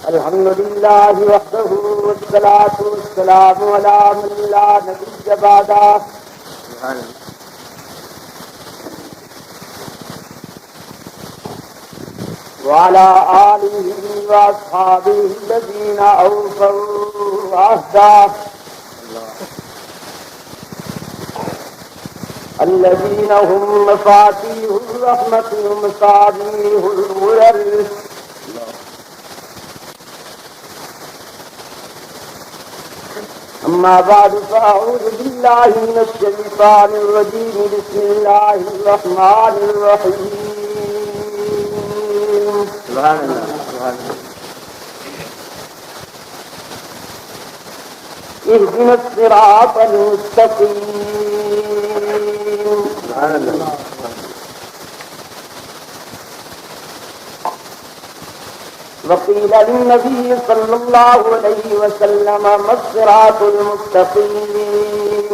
الحمد لله وحده والصلاة والسلام على من لا نبي بعده وعلى آله وأصحابه الذين أوفوا عهده الذين هم مفاتيح الرحمة ومصابيح الغرر. أما بعد فأعوذ بالله من الشيطان الرجيم. بسم الله الرحمن الرحيم. سبحان الله سبحان الله. اهدنا الصراط المستقيم. سبحان الله. وقيل للنبي صلى الله عليه وسلم ما الصراط المستقيم؟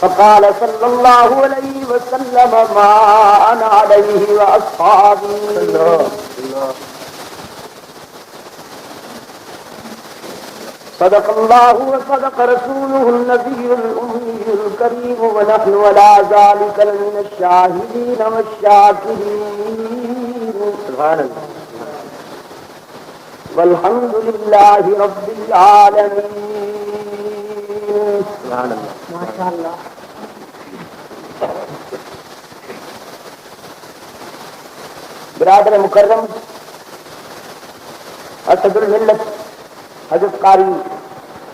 فقال صلى الله عليه وسلم ما أنا عليه وأصحابي. صدق الله وصدق رسوله النبي الأمي الكريم ونحن على ذلك من الشاهدين والشاكرين. سبحان الله. والحمد لله رب العالمين. سبحان الله. ما شاء الله. برادر مکرم اسد الملت حضرت قاری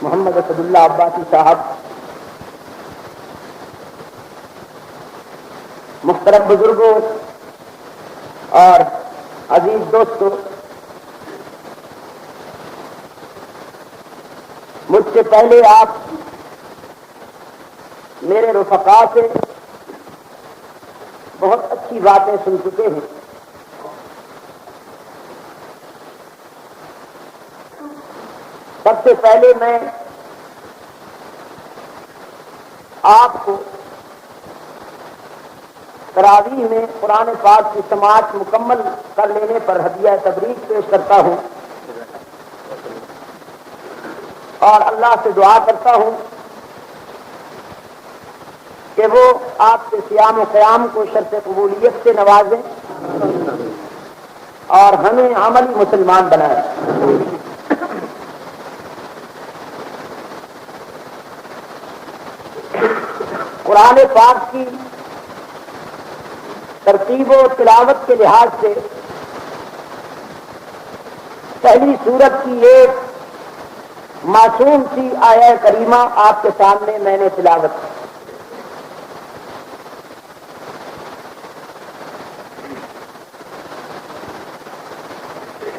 محمد اسد اللہ عباسی صاحب، محترم بزرگوں اور عزیز دوستوں، مجھ سے پہلے آپ میرے رفقا سے بہت اچھی باتیں سن چکے ہیں. سب سے پہلے میں آپ کو تراویح میں قرآن پاک کی سماعت مکمل کر لینے پر ہدیہ تبریک پیش کرتا ہوں اور اللہ سے دعا کرتا ہوں کہ وہ آپ کے صیام و قیام کو شرط قبولیت سے نوازیں اور ہمیں عملی مسلمان بنائیں. قرآن پاک کی ترتیب و تلاوت کے لحاظ سے پہلی سورت کی ایک معصوم سی آیہ کریمہ آپ کے سامنے میں نے تلاوت کی.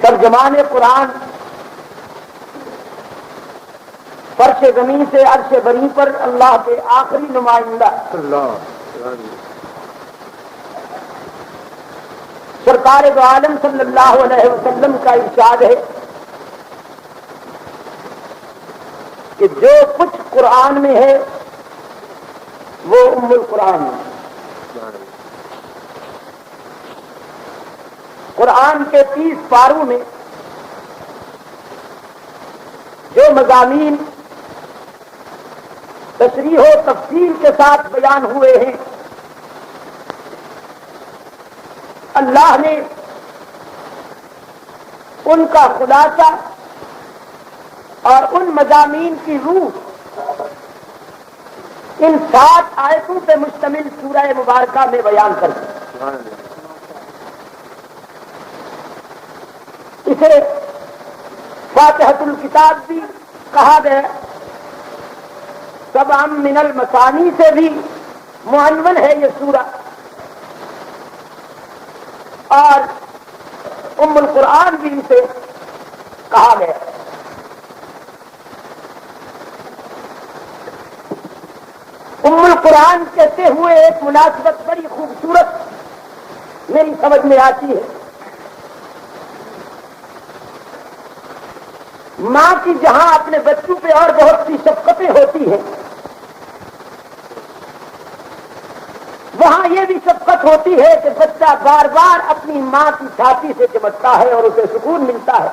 ترجمان قرآن فرش زمین سے عرش بری پر اللہ کے آخری نمائندہ سرکار دو عالم صلی اللہ علیہ وسلم کا ارشاد ہے کہ جو کچھ قرآن میں ہے وہ ام القرآن ہے. قرآن کے 30 پاروں میں جو مضامین تشریح و تفصیل کے ساتھ بیان ہوئے ہیں، اللہ نے ان کا خلاصہ اور ان مضامین کی روح ان 7 آیتوں پہ مشتمل سورہ مبارکہ میں بیان کر دی. اسے فاتحۃ الکتاب بھی کہا گیا. سبع من المثانی سے بھی معنون ہے یہ سورہ، اور ام القرآن بھی اسے کہا گیا. ام القرآن کہتے ہوئے ایک مناسبت بڑی خوبصورت میری سمجھ میں آتی ہے. ماں کی جہاں اپنے بچوں پہ اور بہت سی شفقتیں ہوتی ہیں، وہاں یہ بھی شفقت حکمت ہوتی ہے کہ بچہ بار بار اپنی ماں کی چھاتی سے چمٹتا ہے اور اسے سکون ملتا ہے.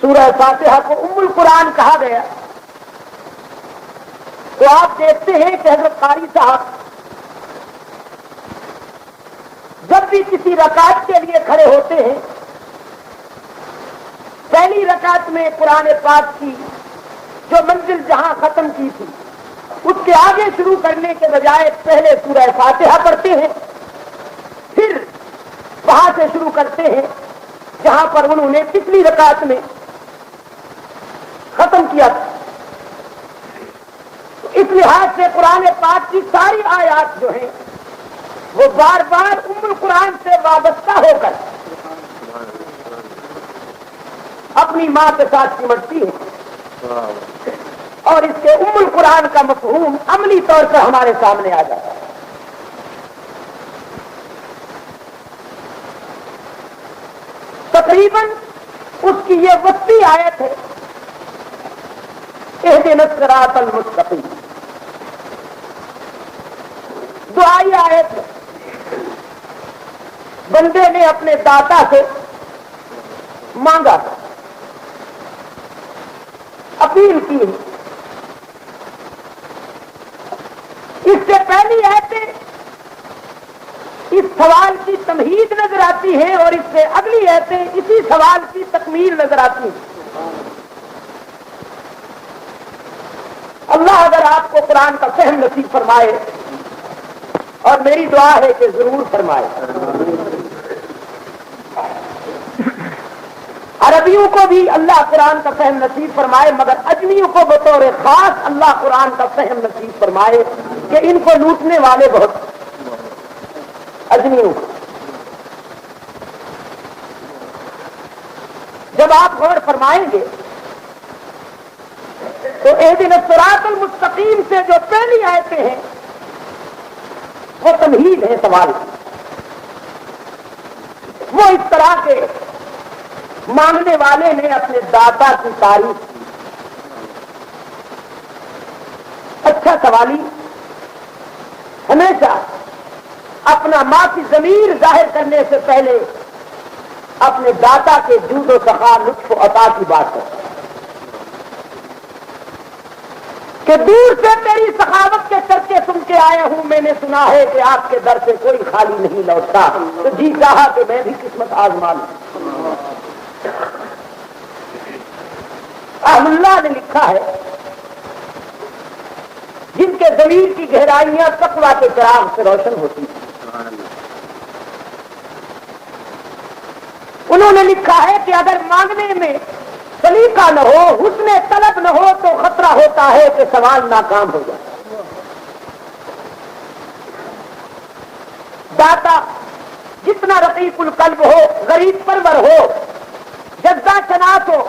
سورہ فاتحہ کو ام القرآن کہا گیا. تو آپ دیکھتے ہیں کہ حضرت قاری صاحب جب بھی کسی رکعت کے لیے کھڑے ہوتے ہیں پہلی رکعت میں قرآن پاک کی جو منزل جہاں ختم کی تھی اس کے آگے شروع کرنے کے بجائے پہلے سورہ فاتحہ پڑھتے ہیں، پھر وہاں سے شروع کرتے ہیں جہاں پر انہوں نے پچھلی رکعت میں ختم کیا تھا. تو اس لحاظ سے قرآن پاک کی ساری آیات جو ہیں وہ بار بار ام القرآن سے وابستہ ہو کر اپنی ماں کے ساتھ سمٹتی ہے اور اس کے ام القرآن کا مفہوم عملی طور پر ہمارے سامنے آ جاتا ہے. تقریباً اس کی یہ وسطی آیت ہے اہدنا الصراط المستقیم، دعائی آیت ہے. بندے نے اپنے داتا سے مانگا، اپیل کی. اس سے پہلی آیتیں اس سوال کی تمہید نظر آتی ہیں اور اس سے اگلی آیتیں اسی سوال کی تکمیل نظر آتی ہیں. اللہ اگر آپ کو قرآن کا فہم نصیب فرمائے، اور میری دعا ہے کہ ضرور فرمائے. عربیوں کو بھی اللہ قرآن کا فہم نصیب فرمائے، مگر اجمیوں کو بطور خاص اللہ قرآن کا فہم نصیب فرمائے کہ ان کو لوٹنے والے بہت اجمیوں کو. جب آپ غور فرمائیں گے تو اہدنا الصراط المستقیم سے جو پہلی آیتیں ہیں وہ تمہید ہے سوال کی. وہ اس طرح کے مانگنے والے نے اپنے داتا کی تعریف کی. اچھا سوالی ہمیشہ اپنا معافی ضمیر ظاہر کرنے سے پہلے اپنے داتا کے جود و سخا لطف و عطا کی بات کرتا ہے کہ دور سے تیری سخاوت کے چرچے سن کے آیا ہوں. میں نے سنا ہے کہ آپ کے در سے کوئی خالی نہیں لوٹتا، تو جی چاہا کہ میں بھی قسمت آزما لوں. اللہ نے لکھا ہے جن کے ضمیر کی گہرائیاں تقویٰ کے چراغ سے روشن ہوتی ہیں، انہوں نے لکھا ہے کہ اگر مانگنے میں سلیقہ نہ ہو، حسن طلب نہ ہو، تو خطرہ ہوتا ہے کہ سوال ناکام ہو جائے. داتا جتنا رقیق القلب ہو، غریب پرور ہو، جذبہ شناس ہو،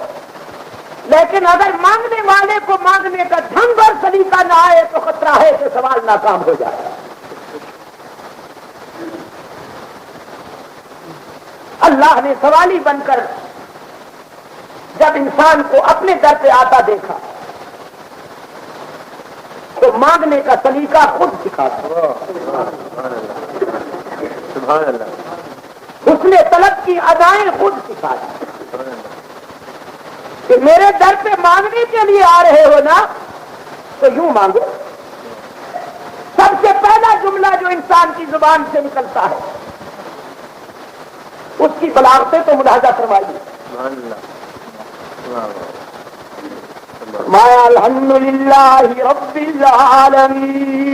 لیکن اگر مانگنے والے کو مانگنے کا ڈھنگ اور سلیقہ نہ آئے تو خطرہ ہے کہ سوال ناکام ہو جائے. اللہ نے سوالی بن کر جب انسان کو اپنے در پہ آتا دیکھا تو مانگنے کا سلیقہ خود سکھاتا. اس نے طلب کی ادائیں خود سکھاتی کہ میرے در پہ مانگنے کے لیے آ رہے ہو نا تو یوں مانگو. سب سے پہلا جملہ جو انسان کی زبان سے نکلتا ہے اس کی بلاغتیں تو ملاحظہ فرمائیے. مایا الحمدللہ رب العالمین.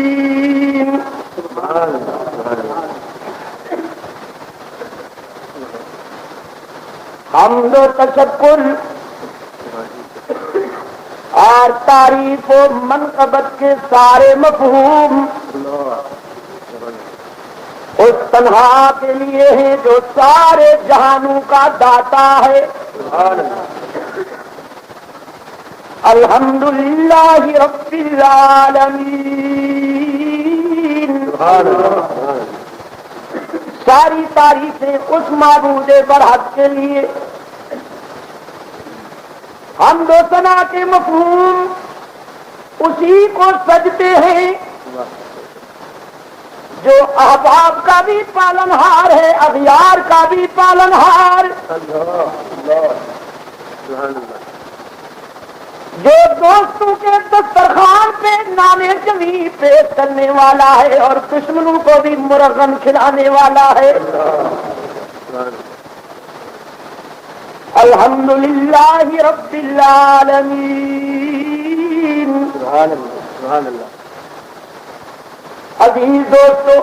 حمد و تشکر اور تعریف و منقبت کے سارے مفہوم اس تنہا کے لیے ہیں جو سارے جہانوں کا داتا ہے. الحمدللہ رب العالمین. ساری تعریفیں اس معبود برحق کے لیے. حمد و ثنا کے مفہوم اسی کو سجتے ہیں جو احباب کا بھی پالنہار ہے، اغیار کا بھی پالنہار، جو دوستوں کے دسترخوان پہ نان جمی پیش کرنے والا ہے اور دشمنوں کو بھی مرغن کھلانے والا ہے۔ الحمدللہ رب العالمین۔ سبحان اللہ، سبحان اللہ۔ عزیز دوستو،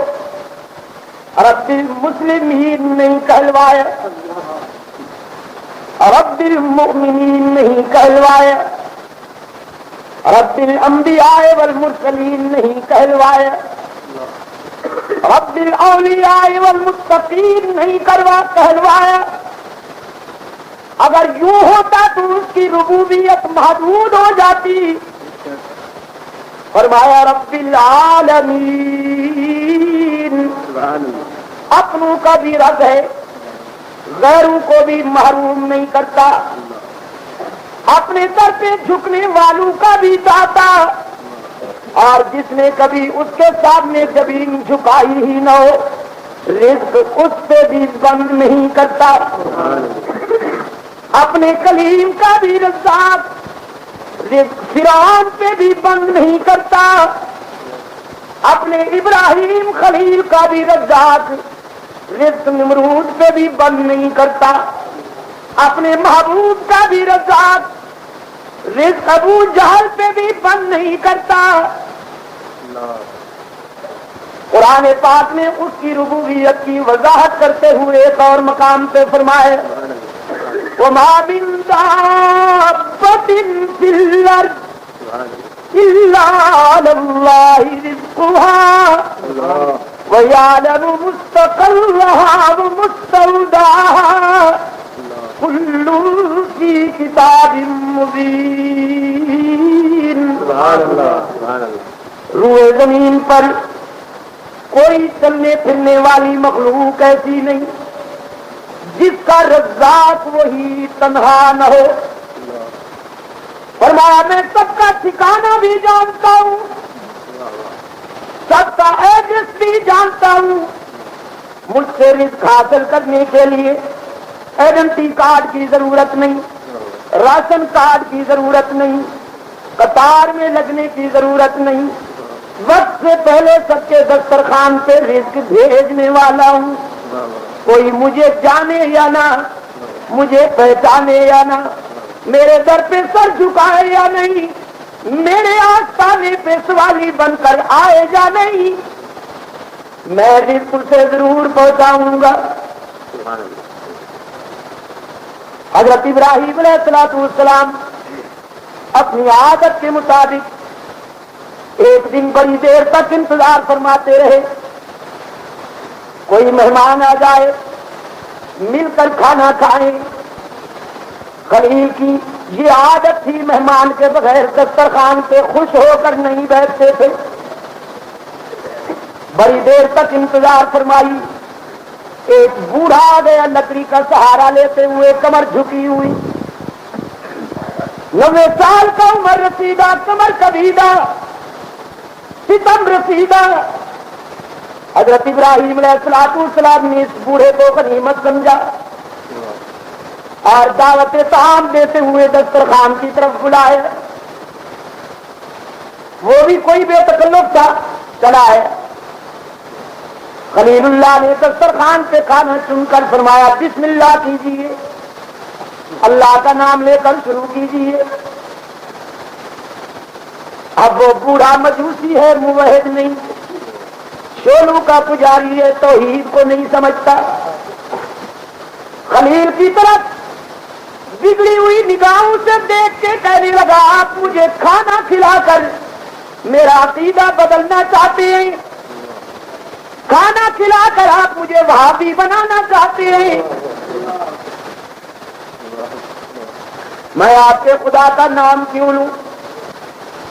رب المسلمین نہیں کہلوایا، رب المؤمنین نہیں کہلوایا، رب الانبیاء والمرسلین نہیں کہلوایا، رب الاولیاء والمتقین نہیں کہلوایا۔ اگر یوں ہوتا تو اس کی ربوبیت محدود ہو جاتی۔ فرمایا رب العالمین، اپنوں کا بھی رب ہے، غیروں کو بھی محروم نہیں کرتا، اپنے در پہ جھکنے والوں کا بھی داتا، اور جس نے کبھی اس کے سامنے جبین جھکائی ہی نہ ہو، رزق اس پہ بھی بند نہیں کرتا، اپنے کلیم کا بھی رزاق رزق فرعون پہ بھی بند نہیں کرتا، اپنے ابراہیم خلیل کا بھی رزاق رزق نمرود پہ بھی بند نہیں کرتا، اپنے محبوب کا بھی رزاق رزق ابو جہل پہ بھی بند نہیں کرتا۔ قرآن پاک میں اس کی ربوبیت کی وضاحت کرتے ہوئے ایک اور مقام پہ فرمائے وَمَا مِن دَابَّةٍ فِي الْأَرْضِ إِلَّا عَلَى اللَّهِ رِزْقُهَا وَيَعْلَمُ مُسْتَقَرَّهَا وَمُسْتَوْدَعَهَا كُلٌّ فِي كِتَابٍ مُبِينٍ۔ روئے زمین پر کوئی چلنے پھرنے والی مخلوق ایسی نہیں جس کا رزاق وہی تنہا نہ ہو۔ فرمایا میں سب کا ٹھکانہ بھی جانتا ہوں، سب کا ایڈریس بھی جانتا ہوں، مجھ سے رزق حاصل کرنے کے لیے آئیڈینٹی کارڈ کی ضرورت نہیں، راشن کارڈ کی ضرورت نہیں، قطار میں لگنے کی ضرورت نہیں، وقت سے پہلے سب کے دسترخوان پہ رزق بھیجنے والا ہوں۔ کوئی مجھے جانے یا نہ، مجھے پہچانے یا نہ، میرے در پہ سر جھکائے یا نہیں، میرے آستانے پہ سوالی بن کر آئے یا نہیں، میں رزق سے ضرور پہنچاؤں گا۔ حضرت ابراہیم علیہ السلام اپنی عادت کے مطابق ایک دن بڑی دیر تک انتظار فرماتے رہے، کوئی مہمان آ جائے، مل کر کھانا کھائیں۔ خلیل کی یہ عادت تھی، مہمان کے بغیر دسترخوان پہ خوش ہو کر نہیں بیٹھتے تھے۔ بڑی دیر تک انتظار فرمائی، ایک بوڑھا آ گیا لکڑی کا سہارا لیتے ہوئے، کمر جھکی ہوئی، 90 سال کا عمر رسیدہ، کمر کبیدہ، ستم رسیدہ۔ حضرت ابراہیم علیہ السلام نے اس بوڑھے کو غنیمت سمجھا اور دعوت طعام دیتے ہوئے دسترخوان کی طرف بلائے۔ وہ بھی کوئی بے تکلف تھا، چلا ہے۔ خلیل اللہ نے دسترخوان پہ کھانا چن کر فرمایا بسم اللہ کیجیے، اللہ کا نام لے کر شروع کیجیے۔ اب وہ بوڑھا مجوسی ہے، موحد نہیں، شولو کا پجاری ہے، توحید کو نہیں سمجھتا۔ خلیل کی طرف بگڑی ہوئی نگاہوں سے دیکھ کے کہنے لگا آپ مجھے کھانا کھلا کر میرا عقیدہ بدلنا چاہتے ہیں، کھانا کھلا کر آپ مجھے وہابی بنانا چاہتے ہیں، میں آپ کے خدا کا نام کیوں لوں؟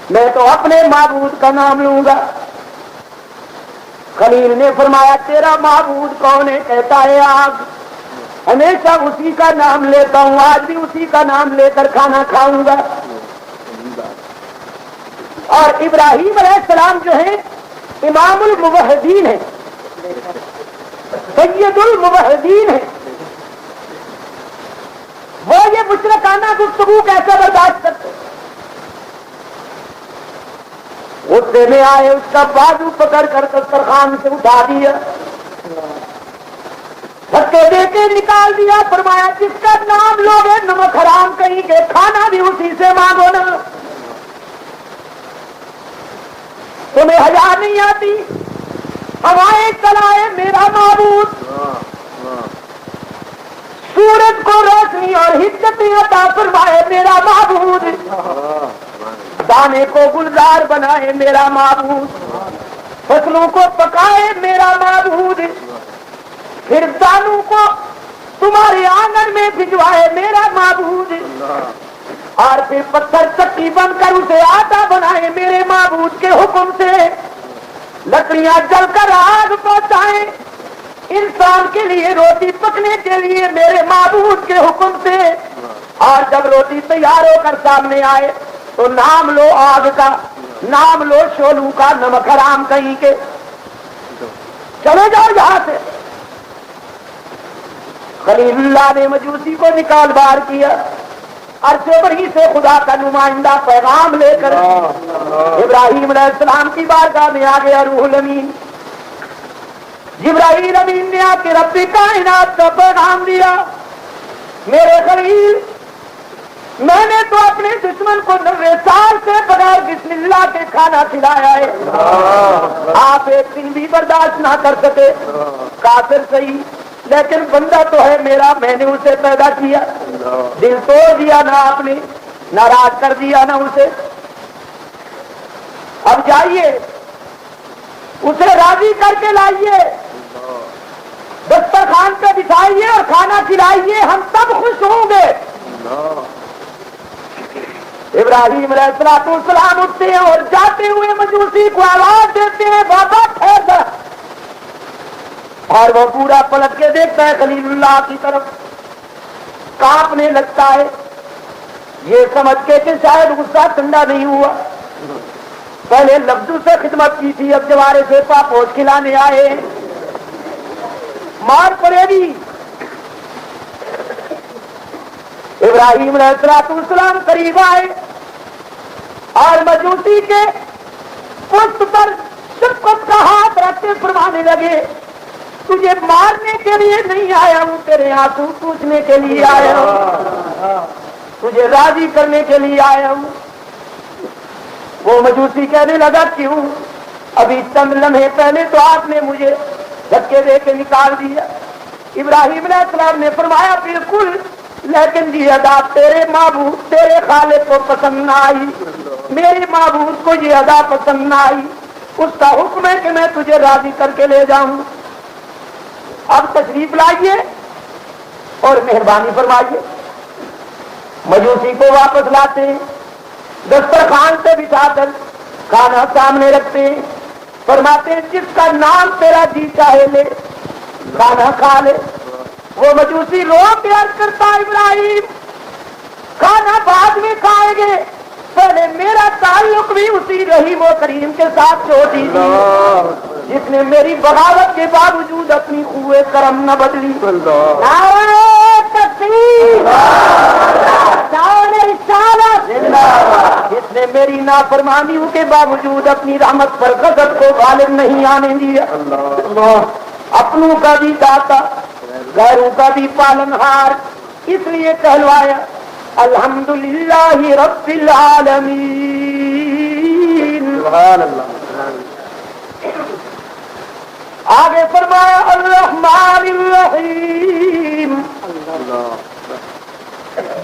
میں تو اپنے معبود کا نام لوں گا۔ خلیل نے فرمایا تیرا معبود کون ہے؟ کہتا ہے آگ، ہمیشہ اسی کا نام لیتا ہوں، آج بھی اسی کا نام لے کر کھانا کھاؤں گا۔ اور ابراہیم علیہ السلام جو ہیں امام الموحدین ہیں، سید الموحدین ہیں، وہ یہ مشرکانہ گفتگو کیسے برداشت کرتے؟ غصے میں آئے، اس کا بازو پکڑ کر دسترخوان سے اٹھا دیا، دھکے دے کے نکال دیا، فرمایا جس کا نام لوگے نمک حرام کہیں گے، کھانا بھی اسی سے مانگو نا، تمہیں حیا نہیں آتی؟ ہوائیں چلائے میرا معبود، سورج کو روشنی اور حجتیں عطا فرمائے میرا معبود، دانے کو گلزار بنائے میرا معبود، فصلوں کو پکائے میرا معبود، پھر دانوں کو تمہارے آنگن میں بھجوائے میرا معبود، اور پھر پتھر چکی بن کر اسے آٹا بنائے میرے معبود کے حکم سے، لکڑیاں جل کر آگ پہنچائے انسان کے لیے روٹی پکنے کے لیے میرے معبود کے حکم سے، اور جب روٹی تیار ہو کر سامنے آئے تو نام لو آگ کا، نام لو شولو کا، نمک حرام کہیں کے، چلے جاؤ یہاں سے۔ خلیل اللہ نے مجوسی کو نکال باہر کیا، عرش بری سے خدا کا نمائندہ پیغام لے کر ابراہیم علیہ السلام کی بارگاہ میں آ گیا روح الامین۔ جبرائیل امین نے آ کے رب کائنات کا پیغام دیا، میرے خلیل میں نے تو اپنے دشمن کو 90 سال سے بغیر بسم اللہ کے کھانا کھلایا ہے، آپ ایک دن بھی برداشت نہ کر سکے، کافر صحیح لیکن بندہ تو ہے میرا، میں نے اسے پیدا کیا، دل توڑ دیا نا آپ نے، ناراض کر دیا نا اسے، اب جائیے اسے راضی کر کے لائیے، دسترخوان پہ بٹھائیے اور کھانا کھلائیے، ہم سب خوش ہوں گے۔ ابراہیم علیہ السلام اٹھتے ہیں اور جاتے ہوئے مجوسی کو آواز دیتے ہیں، بابا ٹھہر جا، اور وہ پورا پلٹ کے دیکھتا ہے خلیل اللہ کی طرف، کانپنے لگتا ہے، یہ سمجھ کے کہ شاید غصہ ٹھنڈا نہیں ہوا، پہلے لفظوں سے خدمت کی تھی، اب جوارے سے پاپوش کھلانے آئے، مار پڑے گی۔ ابراہیم علیہ السلام قریب آئے اور مجوسی کے پشت پر شفقت کا ہاتھ رکھتے فرمانے لگے، تجھے مارنے کے لیے نہیں آیا ہوں، تیرے آنسو پوچھنے کے لیے آیا ہوں، تجھے راضی کرنے کے لیے آیا ہوں۔ وہ مجوسی کہنے لگا کیوں؟ ابھی چند لمحے پہلے تو آپ نے مجھے دھکے دے کے نکال دیا۔ ابراہیم علیہ السلام نے فرمایا بالکل، لیکن یہ ادا تیرے معبود تیرے خالق کو پسند نہ آئی، میرے معبود کو یہ ادا پسند نہ آئی، اس کا حکم ہے کہ میں تجھے راضی کر کے لے جاؤں، اب تشریف لائیے اور مہربانی فرمائیے۔ مجوسی کو واپس لاتے ہیں، دسترخوان سے بٹھا کر کھانا سامنے رکھتے ہیں، فرماتے ہیں جس کا نام تیرا جی چاہے لے، کھانا کھا لے۔ وہ مجوسی رو کے عرض کرتا ابراہیم کھانا بعد میں کھائیں گے، پہلے میرا تعلق بھی اسی رحیم و کریم کے ساتھ چھوڑ دیجیے جس نے میری بغاوت کے باوجود اپنی قوت کرم نہ بدلی۔ نعرہ تکبیر، نعرہ رسالت، جس نے میری نافرمانیوں کے باوجود اپنی رحمت پر غضب کو غالب نہیں آنے دیا، اپنوں کا بھی داتا غیروں کا بھی پالنہار، اس لیے کہلوایا الحمدللہ رب العالمین۔ سبحان اللہ۔ آگے فرمایا الرحمن الرحیم،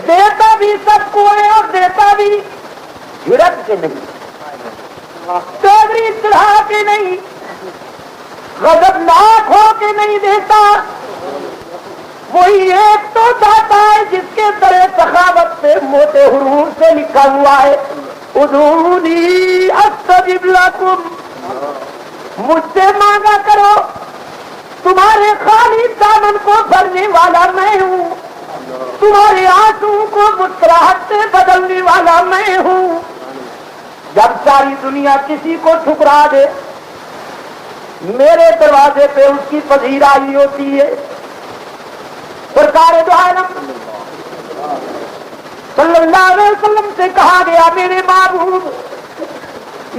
دیتا بھی سب کو ہے اور دیتا بھی جھڑک کے نہیں، چادری چڑھا کے نہیں، غضبناک ہو کے نہیں دیتا، وہی ایک تو داتا ہے جس کے در سخاوت سے موٹے حروف سے لکھا ہوا ہے ادعونی استجب لکم، مجھ سے مانگا کرو، تمہارے خالی دامن کو بھرنے والا میں ہوں، تمہارے آنسو کو مسکراہٹ سے بدلنے والا میں ہوں۔ جب ساری دنیا کسی کو ٹھکرا دے، میرے دروازے پہ اس کی پذیرائی ہوتی ہے۔ سرکار دو عالم صلی اللہ علیہ وسلم سے کہا گیا میرے محبوب،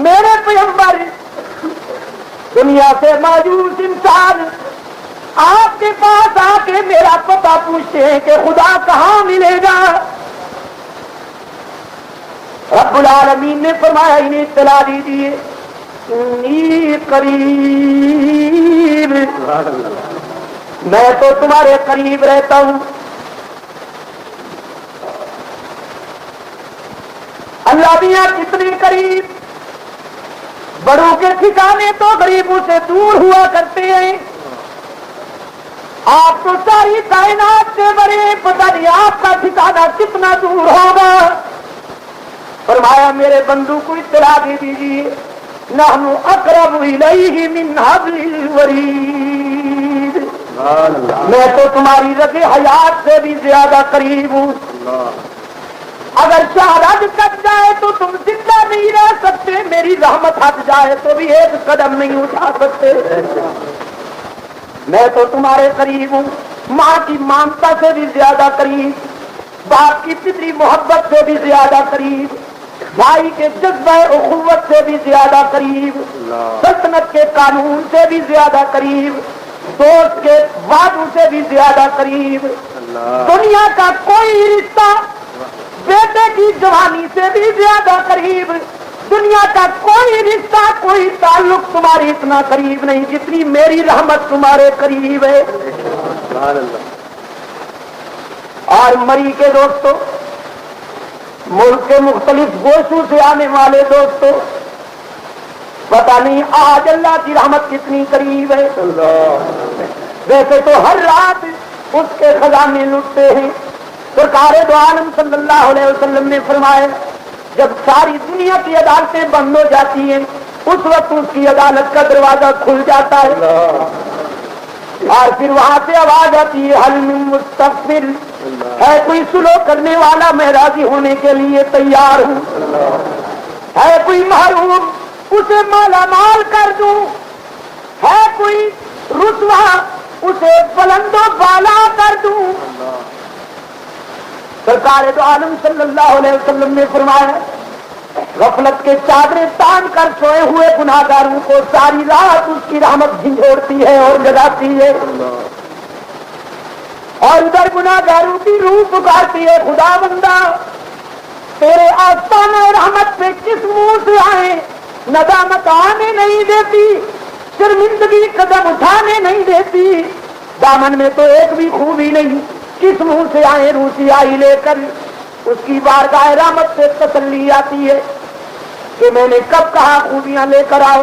میرے پیغمبر، دنیا سے مایوس انسان آپ کے پاس آ کے میرا پتہ پوچھتے ہیں کہ خدا کہاں ملے گا؟ رب العالمین نے فرمایا انہیں اطلاع دیجیے انی قریب، میں تو تمہارے قریب رہتا ہوں۔ اللہ میاں کتنے قریب، بڑوں کے ٹھکانے تو غریبوں سے دور ہوا کرتے ہیں۔ آپ تو ساری کائنات سے بڑے، پتہ نہیں آپ کا ٹھکانہ کتنا دور ہوگا۔ فرمایا میرے بندو کو اطلاع دے دیجیے نحن اقرب الیہ من حبل الورید، میں تو تمہاری رگ حیات سے بھی زیادہ قریب ہوں۔ اگر شہرت کٹ جائے تو تم زندہ نہیں رہ سکتے، میری رحمت ہٹ جائے تو بھی ایک قدم نہیں اٹھا سکتے۔ میں تو تمہارے قریب ہوں، ماں کی ممتا سے بھی زیادہ قریب، باپ کی فطری محبت سے بھی زیادہ قریب، بھائی کے جذبہ اخوت سے بھی زیادہ قریب، سلطنت کے قانون سے بھی زیادہ قریب، دوست کے وعدوں سے بھی زیادہ قریب، دنیا کا کوئی رشتہ بیٹے کی جوانی سے بھی زیادہ قریب، دنیا کا کوئی رشتہ کوئی تعلق تمہاری اتنا قریب نہیں جتنی میری رحمت تمہارے قریب ہے۔ اور مری کے دوستوں، ملک کے مختلف گوشوں سے آنے والے دوستوں، پتہ نہیں آج اللہ کی رحمت کتنی قریب ہے۔ ویسے تو ہر رات اس کے خزانے لٹتے ہیں۔ سرکار دو عالم صلی اللہ علیہ وسلم نے فرمایا جب ساری دنیا کی عدالتیں بند ہو جاتی ہیں اس وقت اس کی عدالت کا دروازہ کھل جاتا ہے اور پھر وہاں سے آواز آتی ہے حل من مستغفر، ہے کوئی سلو کرنے والا، میں راضی ہونے کے لیے تیار ہوں۔ ہے کوئی محروم، اسے مالا مال کر دوں۔ ہے کوئی رسوا، اسے بلند و بالا کر دوں۔ سرکار دو عالم صلی اللہ علیہ وسلم نے فرمایا غفلت کے چادریں تان کر سوئے ہوئے گناہگاروں کو ساری رات اس کی رحمت جھنجھوڑتی ہے اور جگاتی ہے، اور ادھر گناہگاروں کی روح پکارتی ہے خدا بندہ تیرے آستانہ رحمت پہ کس منہ سے آئے، ندامت آنے نہیں دیتی، شرمندگی قدم اٹھانے نہیں دیتی، دامن میں تو ایک بھی خوبی نہیں، کس منہ سے آئے روسی آئی لے کر۔ اس کی بارگاہ رحمت سے تسلی آتی ہے کہ میں نے کب کہا خوبیاں لے کر آؤ،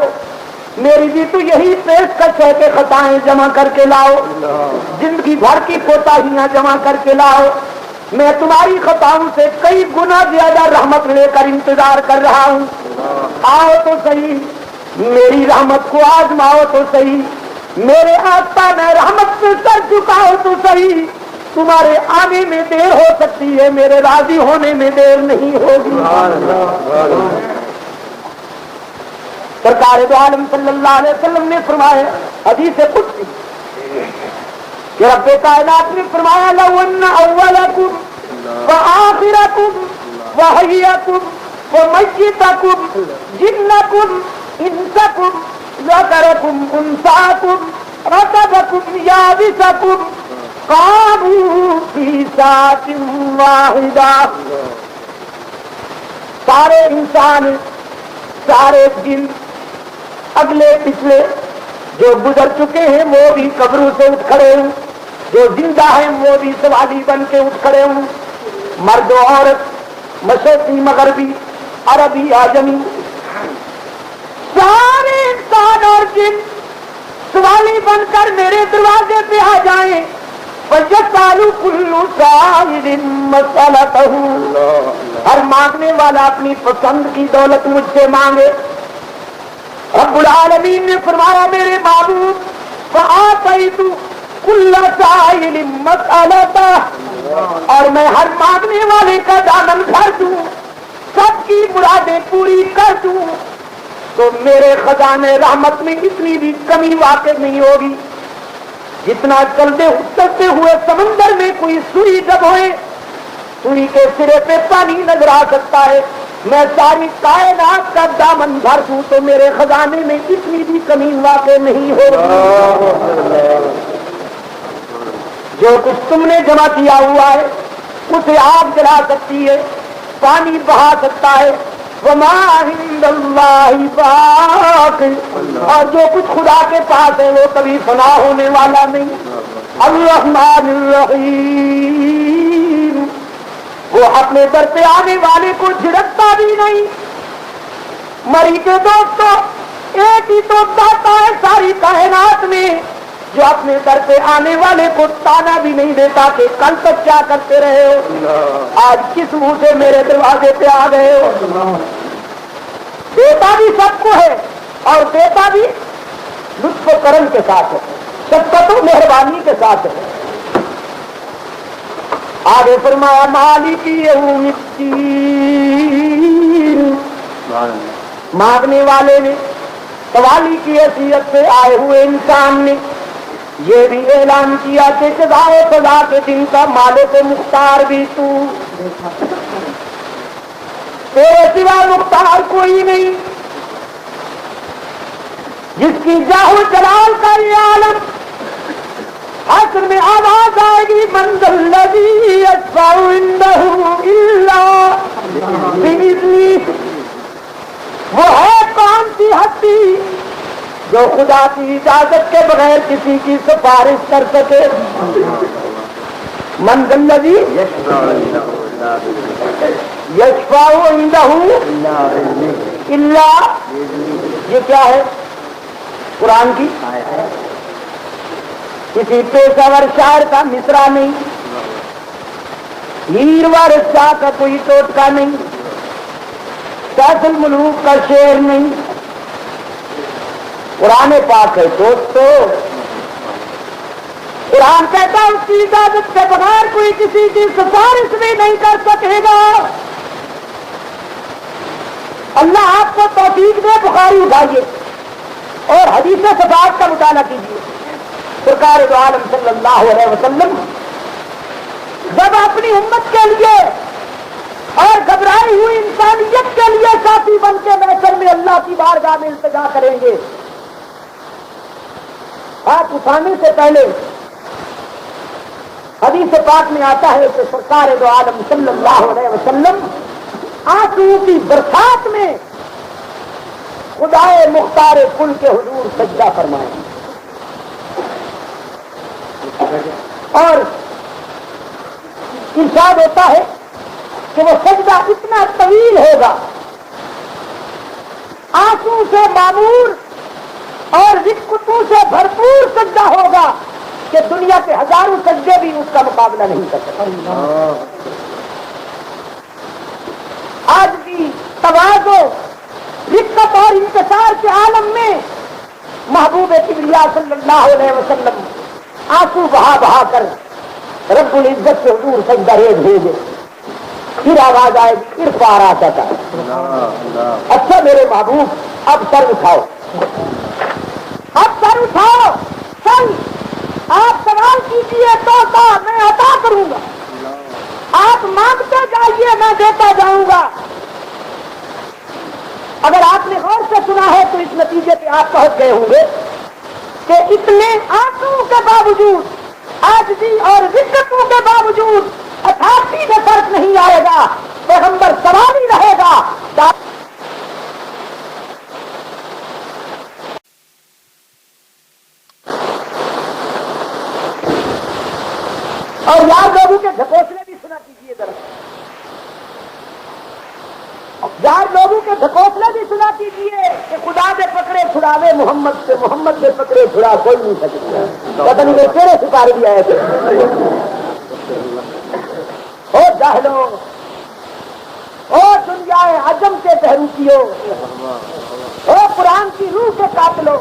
میری بھی تو یہی پیشکش ہے کہ خطائیں جمع کر کے لاؤ، زندگی بھر کی کوتاہیاں جمع کر کے لاؤ، میں تمہاری خطاؤں سے کئی گنا زیادہ رحمت لے کر انتظار کر رہا ہوں، آؤ تو صحیح، میری رحمت کو آزماؤ تو صحیح، میرے آستانہ رحمت پہ سر جھکاؤ تو صحیح، تمہارے آنے میں دیر ہو سکتی ہے، میرے راضی ہونے میں دیر نہیں ہوگی۔ سرکار دو عالم صلی اللہ علیہ وسلم نے فرمایا حدیث قدسی کہ رب کائنات نے فرمایا لو ان اولکم وآخرکم وحیکم ومیتکم جنکم انسکم ذکرکم انثاکم رطبکم یابسکم قاموا فی ساعۃ واحدہ، سارے انسان، سارے جن، اگلے پچھلے، جو گزر چکے ہیں وہ بھی قبروں سے اٹھ کھڑے ہوں، جو زندہ ہیں وہ بھی سوالی بن کے اٹھ کھڑے ہوں، مرد و عورت، مشرقی مغربی، عربی آجمی، سارے انسان اور جن سوالی بن کر میرے دروازے پہ آ جائیں، فَيَسْأَلُ كُلُّ سَائِلٍ مَسْأَلَتَهُ، ہر مانگنے والا اپنی پسند کی دولت مجھ سے مانگے۔ رب العالمین نے فرمایا میرے محبوب فَآتَيْتُ كُلَّ سَائِلٍ مَسْأَلَتَهُ، اور میں ہر مانگنے والے کا دامن بھر دوں، سب کی مرادیں پوری کر دوں۔ تو میرے خزانے رحمت میں اتنی بھی کمی واقع نہیں ہوگی جتنا چلتے ہوئے سمندر میں کوئی سوئی ڈبوئے سوئی کے سرے پہ پانی نظر آ سکتا ہے. میں ساری کائنات کا دامن بھر دوں تو میرے خزانے میں اتنی بھی کمی واقع نہیں ہوگی. جو کچھ تم نے جمع کیا ہوا ہے اسے آگ جلا سکتی ہے, پانی بہا سکتا ہے. وما عند اللہ باق, اور جو کچھ خدا کے پاس ہے وہ کبھی فنا ہونے والا نہیں. الرحمن الرحیم, وہ اپنے در پہ آنے والے کو جھڑکتا بھی نہیں. مری کے دوستو, ایک ہی تو داتا ہے ساری کائنات میں جو اپنے در پہ آنے والے کو تانا بھی نہیں دیتا کہ کل تک کیا کرتے رہے ہو, آج کس منہ سے میرے دروازے پہ آ گئے ہو. دیتا بھی سب کو ہے اور دیتا بھی لطف و کرم کے ساتھ ہے, شفقت و مہربانی کے ساتھ ہے. آگے فرمایا مالک یوم الدین, مانگنے والے نے سوالی کی حیثیت سے آئے ہوئے انسان نے یہ بھی اعلان کیا کہ جزا و سزا کے دن کا مالک و مختار بھی تو, تیرے سوا مختار کوئی نہیں. جس کی جاہ و جلال کا یہ عالم حشر میں آواز آئے گی, من ذا الذی یشفع عندہ الا بإذنہ, وہ ہے کون سی ہستی جو خدا کی اجازت کے بغیر کسی کی سفارش کر سکے. من ذا الذی یشفع عندہ الا, یہ کیا ہے قرآن کی کسی پیشہ ور شاعر کا مصرع نہیں, ہیر وارث شاہ کا کوئی ٹوٹکا نہیں, تاج الملوک کا شعر نہیں, قرآن پاک ہے دوستو. قرآن کہتا ہے اس کی اجازت کے بغیر کوئی کسی کی سفارش بھی نہیں کر سکے گا. اللہ آپ کو توفیق دے, بخاری اٹھائیے اور حدیث صفات کا مطالعہ کیجیے. سرکار دو عالم صلی اللہ علیہ وسلم جب اپنی امت کے لیے اور گھبرائی ہوئی انسانیت کے لیے ساتھی بن کے محشر میں اللہ کی بارگاہ میں التجا کریں گے, ہاتھ اٹھانے سے پہلے حدیث پاک میں آتا ہے کہ سرکار دو عالم صلی اللہ علیہ وسلم آنسو کی برسات میں خدائے مختار کل کے حضور سجدہ فرمائیں, اور ارشاد ہوتا ہے کہ وہ سجدہ اتنا طویل ہوگا, آنسو سے معمور اور رقتوں سے بھرپور سجدہ ہوگا کہ دنیا کے ہزاروں سجدے بھی اس کا مقابلہ نہیں کر سکتے. آج بھی تواضع, رقت اور انکسار کے عالم میں محبوب کبریا صلی اللہ علیہ وسلم آنسو بہا بہا کر رب العزت کے حضور سجدہ ریز بھیجے, پھر آواز آئے گی, پھر پار آتا تھا. اچھا میرے محبوب اب سر اٹھاؤ, اب سر اٹھاؤ, سر آپ سوال کیجیے تو میں عطا کروں گا, آپ مانگتے جائیے میں دیتا جاؤں گا. اگر آپ نے غور سے سنا ہے تو اس نتیجے پہ آپ پہنچ گئے ہوں گے کہ اتنے آنسو کے باوجود, عاجزی اور ذلتوں کے باوجود اتھارٹی میں فرق نہیں آئے گا, پیغمبر سوال ہی رہے گا. اور یار لوگوں کے دھکوسلے بھی سنا کیجیے ذرا, یار لوگوں کے دھکوسلے بھی سنا کیجیے کہ خدا نے پکڑے چھڑاوے محمد سے, محمد نے پکڑے چھڑا کوئی نہیں سکتا. پتہ نہیں وہ تیرے سپارے بھی آئے تھے. او جاہلو, او دنیا عجم کے بہروپیو, او قرآن کی روح کے قاتلو,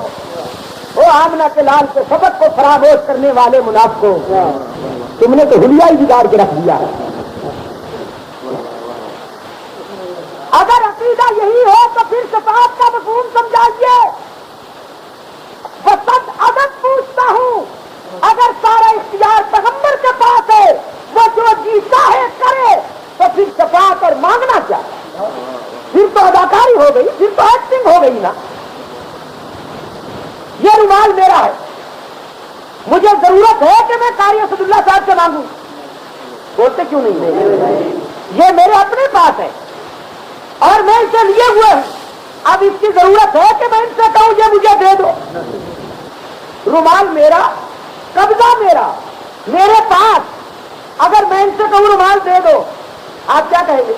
او آمنہ کے لال کے سبق کو فراموش کرنے والے منافقوں, تم نے تو حلیہ ہی بگاڑ کے رکھ دیا ہے. اگر عقیدہ یہی ہو تو پھر شفاعت کا مفہوم سمجھائیے. وسط عدد پوچھتا ہوں، اگر سارا اختیار پیغمبر کے پاس ہے، وہ جو جی چاہے کرے، تو پھر شفاعت اور مانگنا کیا؟ پھر تو اداکاری ہو گئی، پھر تو ایکٹنگ ہو گئی نا. یہ رومال میرا ہے، مجھے ضرورت ہے کہ میں قاری اسد اللہ صاحب سے مانگوں. بولتے کیوں نہیں؟ یہ میرے اپنے پاس ہے اور میں اسے لیے ہوئے ہوں. اب اس کی ضرورت ہے کہ میں ان سے کہوں یہ مجھے دے دو. رومال میرا، قبضہ میرا، میرے پاس. اگر میں ان سے کہوں رومال دے دو، آپ کیا کہیں گے؟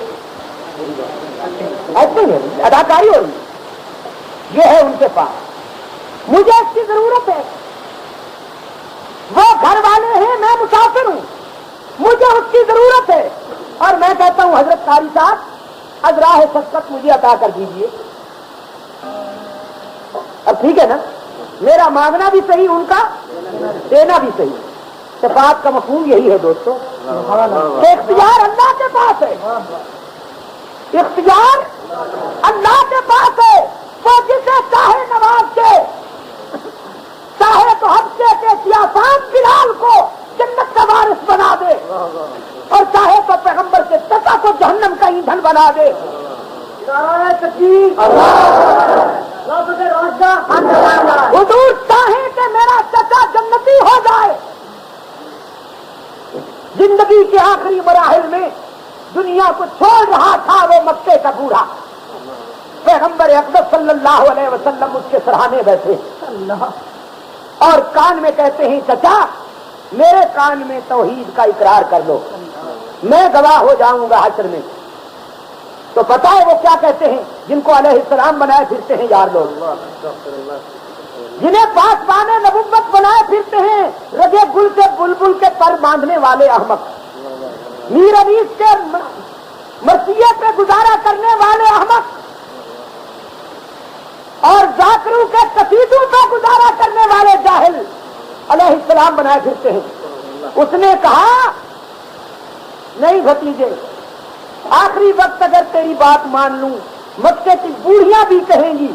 ایسے ہی اداکاری ہو رہی. یہ ہے ان کے پاس، مجھے اس کی ضرورت ہے. وہ گھر والے ہیں، میں مسافر ہوں، مجھے اس کی ضرورت ہے. اور میں کہتا ہوں حضرت قاری صاحب ازراہ شفقت مجھے عطا کر دیجیے. اب ٹھیک ہے نا، میرا مانگنا بھی صحیح، ان کا دینا بھی صحیح. شفاعت کا مفہوم یہی ہے دوستو کہ اختیار اللہ کے پاس ہے. اختیار اللہ کے پاس ہے. وہ جسے چاہے نواز کے، چاہے تو ہفتے کے سیاسان بلال کو جنت کا وارث بنا دے، اور چاہے تو پیغمبر کے چچا کو جہنم کا ایندھن بنا دے. حضور چاہیں کہ میرا چچا جنتی ہو جائے. زندگی کے آخری مراحل میں دنیا کو چھوڑ رہا تھا وہ مکے کا بوڑھا، پیغمبر اقدس صلی اللہ علیہ وسلم اس کے سرہانے بیٹھے اور کان میں کہتے ہیں چچا میرے کان میں توحید کا اقرار کر دو، میں گواہ ہو جاؤں گا حشر میں. تو پتہ ہے وہ کیا کہتے ہیں جن کو علیہ السلام بنائے پھرتے ہیں یار لوگ، جنہیں پاسبان نبوت بنائے پھرتے ہیں، رگے گل سے بلبل کے پر باندھنے والے احمق، میر انیس کے مرثیے پہ گزارا کرنے والے احمق، اور ذاکروں کے قصیدوں پہ گزارا کرنے والے جاہل علیہ السلام بنائے پھرتے ہیں. اس نے کہا نہیں بھتیجے، آخری وقت اگر تیری بات مان لوں، مکے کی بوڑھیاں بھی کہیں گی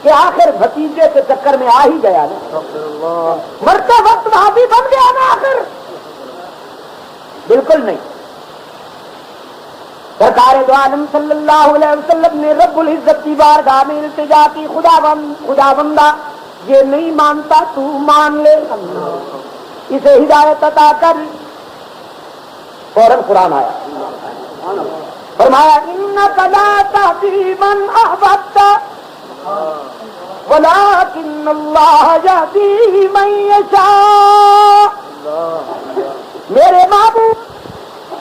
کہ آخر بھتیجے کے چکر میں آ ہی گیا نا، مرتے وقت وہاں بھی بن گیا نا آخر. بالکل نہیں. سرکار دو عالم صلی اللہ علیہ وسلم نے رب العزت کی بارگاہ میں التجا کی، خدا بندہ یہ نہیں مانتا تو مان لے، اسے ہدایت عطا کر. فوراً قرآن آیا، فرمایا انک لا تہدی من احببت ولکن اللہ یہدی من یشاء. میرے محبوب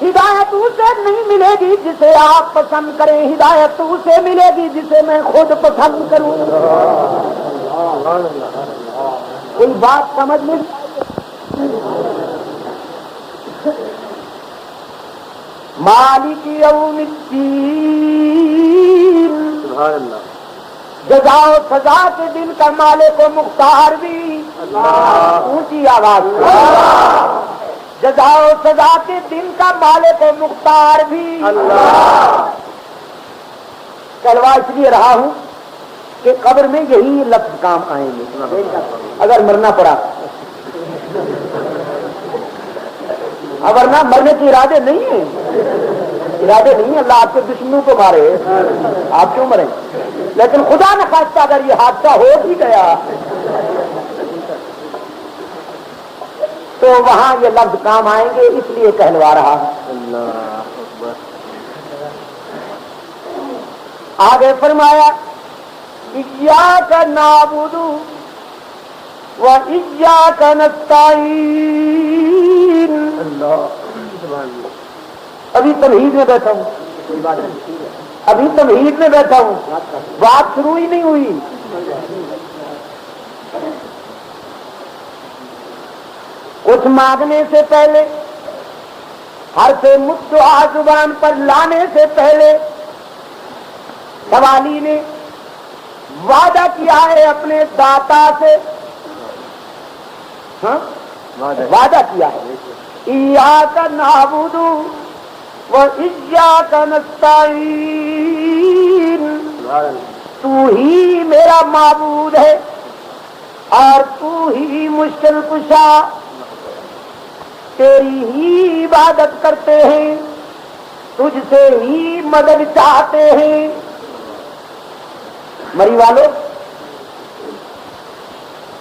ہدایت اسے نہیں ملے گی جسے آپ پسند کریں، ہدایت اسے ملے گی جسے میں خود پسند کروں. کوئی بات سمجھ میں مالک یوم الدین، جزا و سزا کے دن کا مالک و مختار بھی. اونچی آواز، جزا و سزا کے دن کا مالک و مختار بھی. کلوا اس لیے رہا ہوں کہ قبر میں یہی لفظ کام آئیں گے اگر مرنا پڑا، ورنہ مرنے کے ارادے نہیں ہیں، ارادے نہیں ہیں. اللہ آپ کے دشمنوں کو مارے، آپ کیوں مریں؟ لیکن خدا نہ خواستہ اگر یہ حادثہ ہو بھی گیا تو وہاں یہ لفظ کام آئیں گے، اس لیے کہلوا رہا ہوں. آگے فرمایا ایاک نعبد و ایاک نستعین. ابھی تمہید میں بیٹھا ہوں، ابھی تمہید میں بیٹھا ہوں، بات شروع ہی نہیں ہوئی. کچھ مانگنے سے پہلے، حرف مدعا زبان پر لانے سے پہلے سوالی نے وعدہ کیا ہے اپنے داتا سے. وعدہ کیا ہے ایاک نعبد وَإِيَّاكَ نَسْتَعِينُ، تو ہی میرا معبود ہے اور تو ہی مشکل کشا، تیری ہی عبادت کرتے ہیں، تجھ سے ہی مدد چاہتے ہیں۔ مری والو،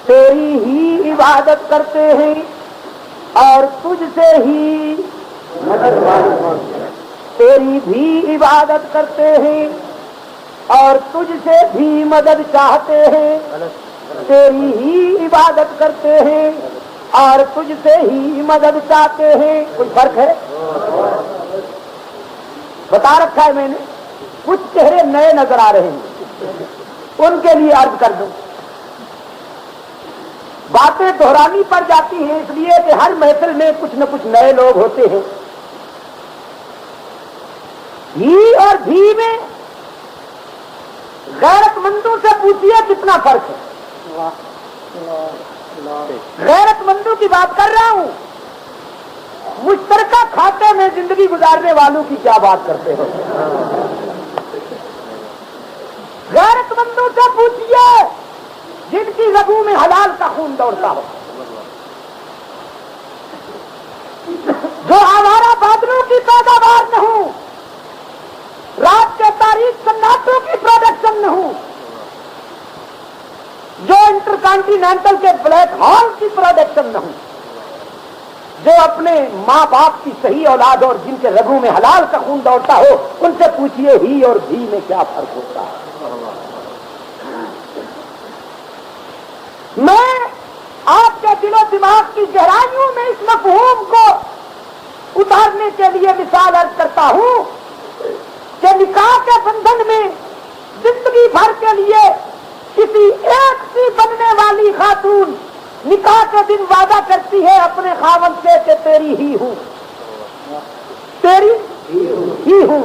تیری ہی عبادت کرتے ہیں اور تجھ سے ہی مدد مانگتے، تیری بھی عبادت کرتے ہیں اور تجھ سے بھی مدد چاہتے ہیں، تیری ہی عبادت کرتے ہیں اور تجھ سے ہی مدد چاہتے ہیں۔ کوئی فرق ہے؟ بتا رکھا ہے میں نے، کچھ چہرے نئے نظر آ رہے ہیں، ان کے لیے عرض کر دوں، باتیں دہرانی پڑ جاتی ہیں اس لیے کہ ہر محفل میں کچھ نہ کچھ نئے لوگ ہوتے ہیں۔ ہی اور بھی میں غیرت مندوں سے پوچھیے کتنا فرق ہے۔ غیرت مندوں کی بات کر رہا ہوں، مشترکہ کھاتے میں زندگی گزارنے والوں کی کیا بات کرتے ہو؟ غیرت مندوں سے پوچھیے جن کی رگوں میں حلال کا خون دوڑتا ہو، جو آوارہ بادلوں کی پیداوار نہ ہوں، رات کے تاریخ سناٹوں کی پروڈکشن نہ ہوں، جو انٹر کانٹینینٹل کے بلیک ہال کی پروڈکشن نہ ہوں، جو اپنے ماں باپ کی صحیح اولاد اور جن کے رگوں میں حلال کا خون دوڑتا ہو، ان سے پوچھئے ہی اور بھی میں کیا فرق ہوتا ہے۔ میں آپ کے دل و دماغ کی گہرائیوں میں اس مفہوم کو اتارنے کے لیے مثال عرض کرتا ہوں کہ نکاح کے بندھن میں زندگی بھر کے لیے کسی ایک سی بننے والی خاتون نکاح کے دن وعدہ کرتی ہے اپنے خاوند سے کہ تیری ہی ہوں، تیری ہی ہوں،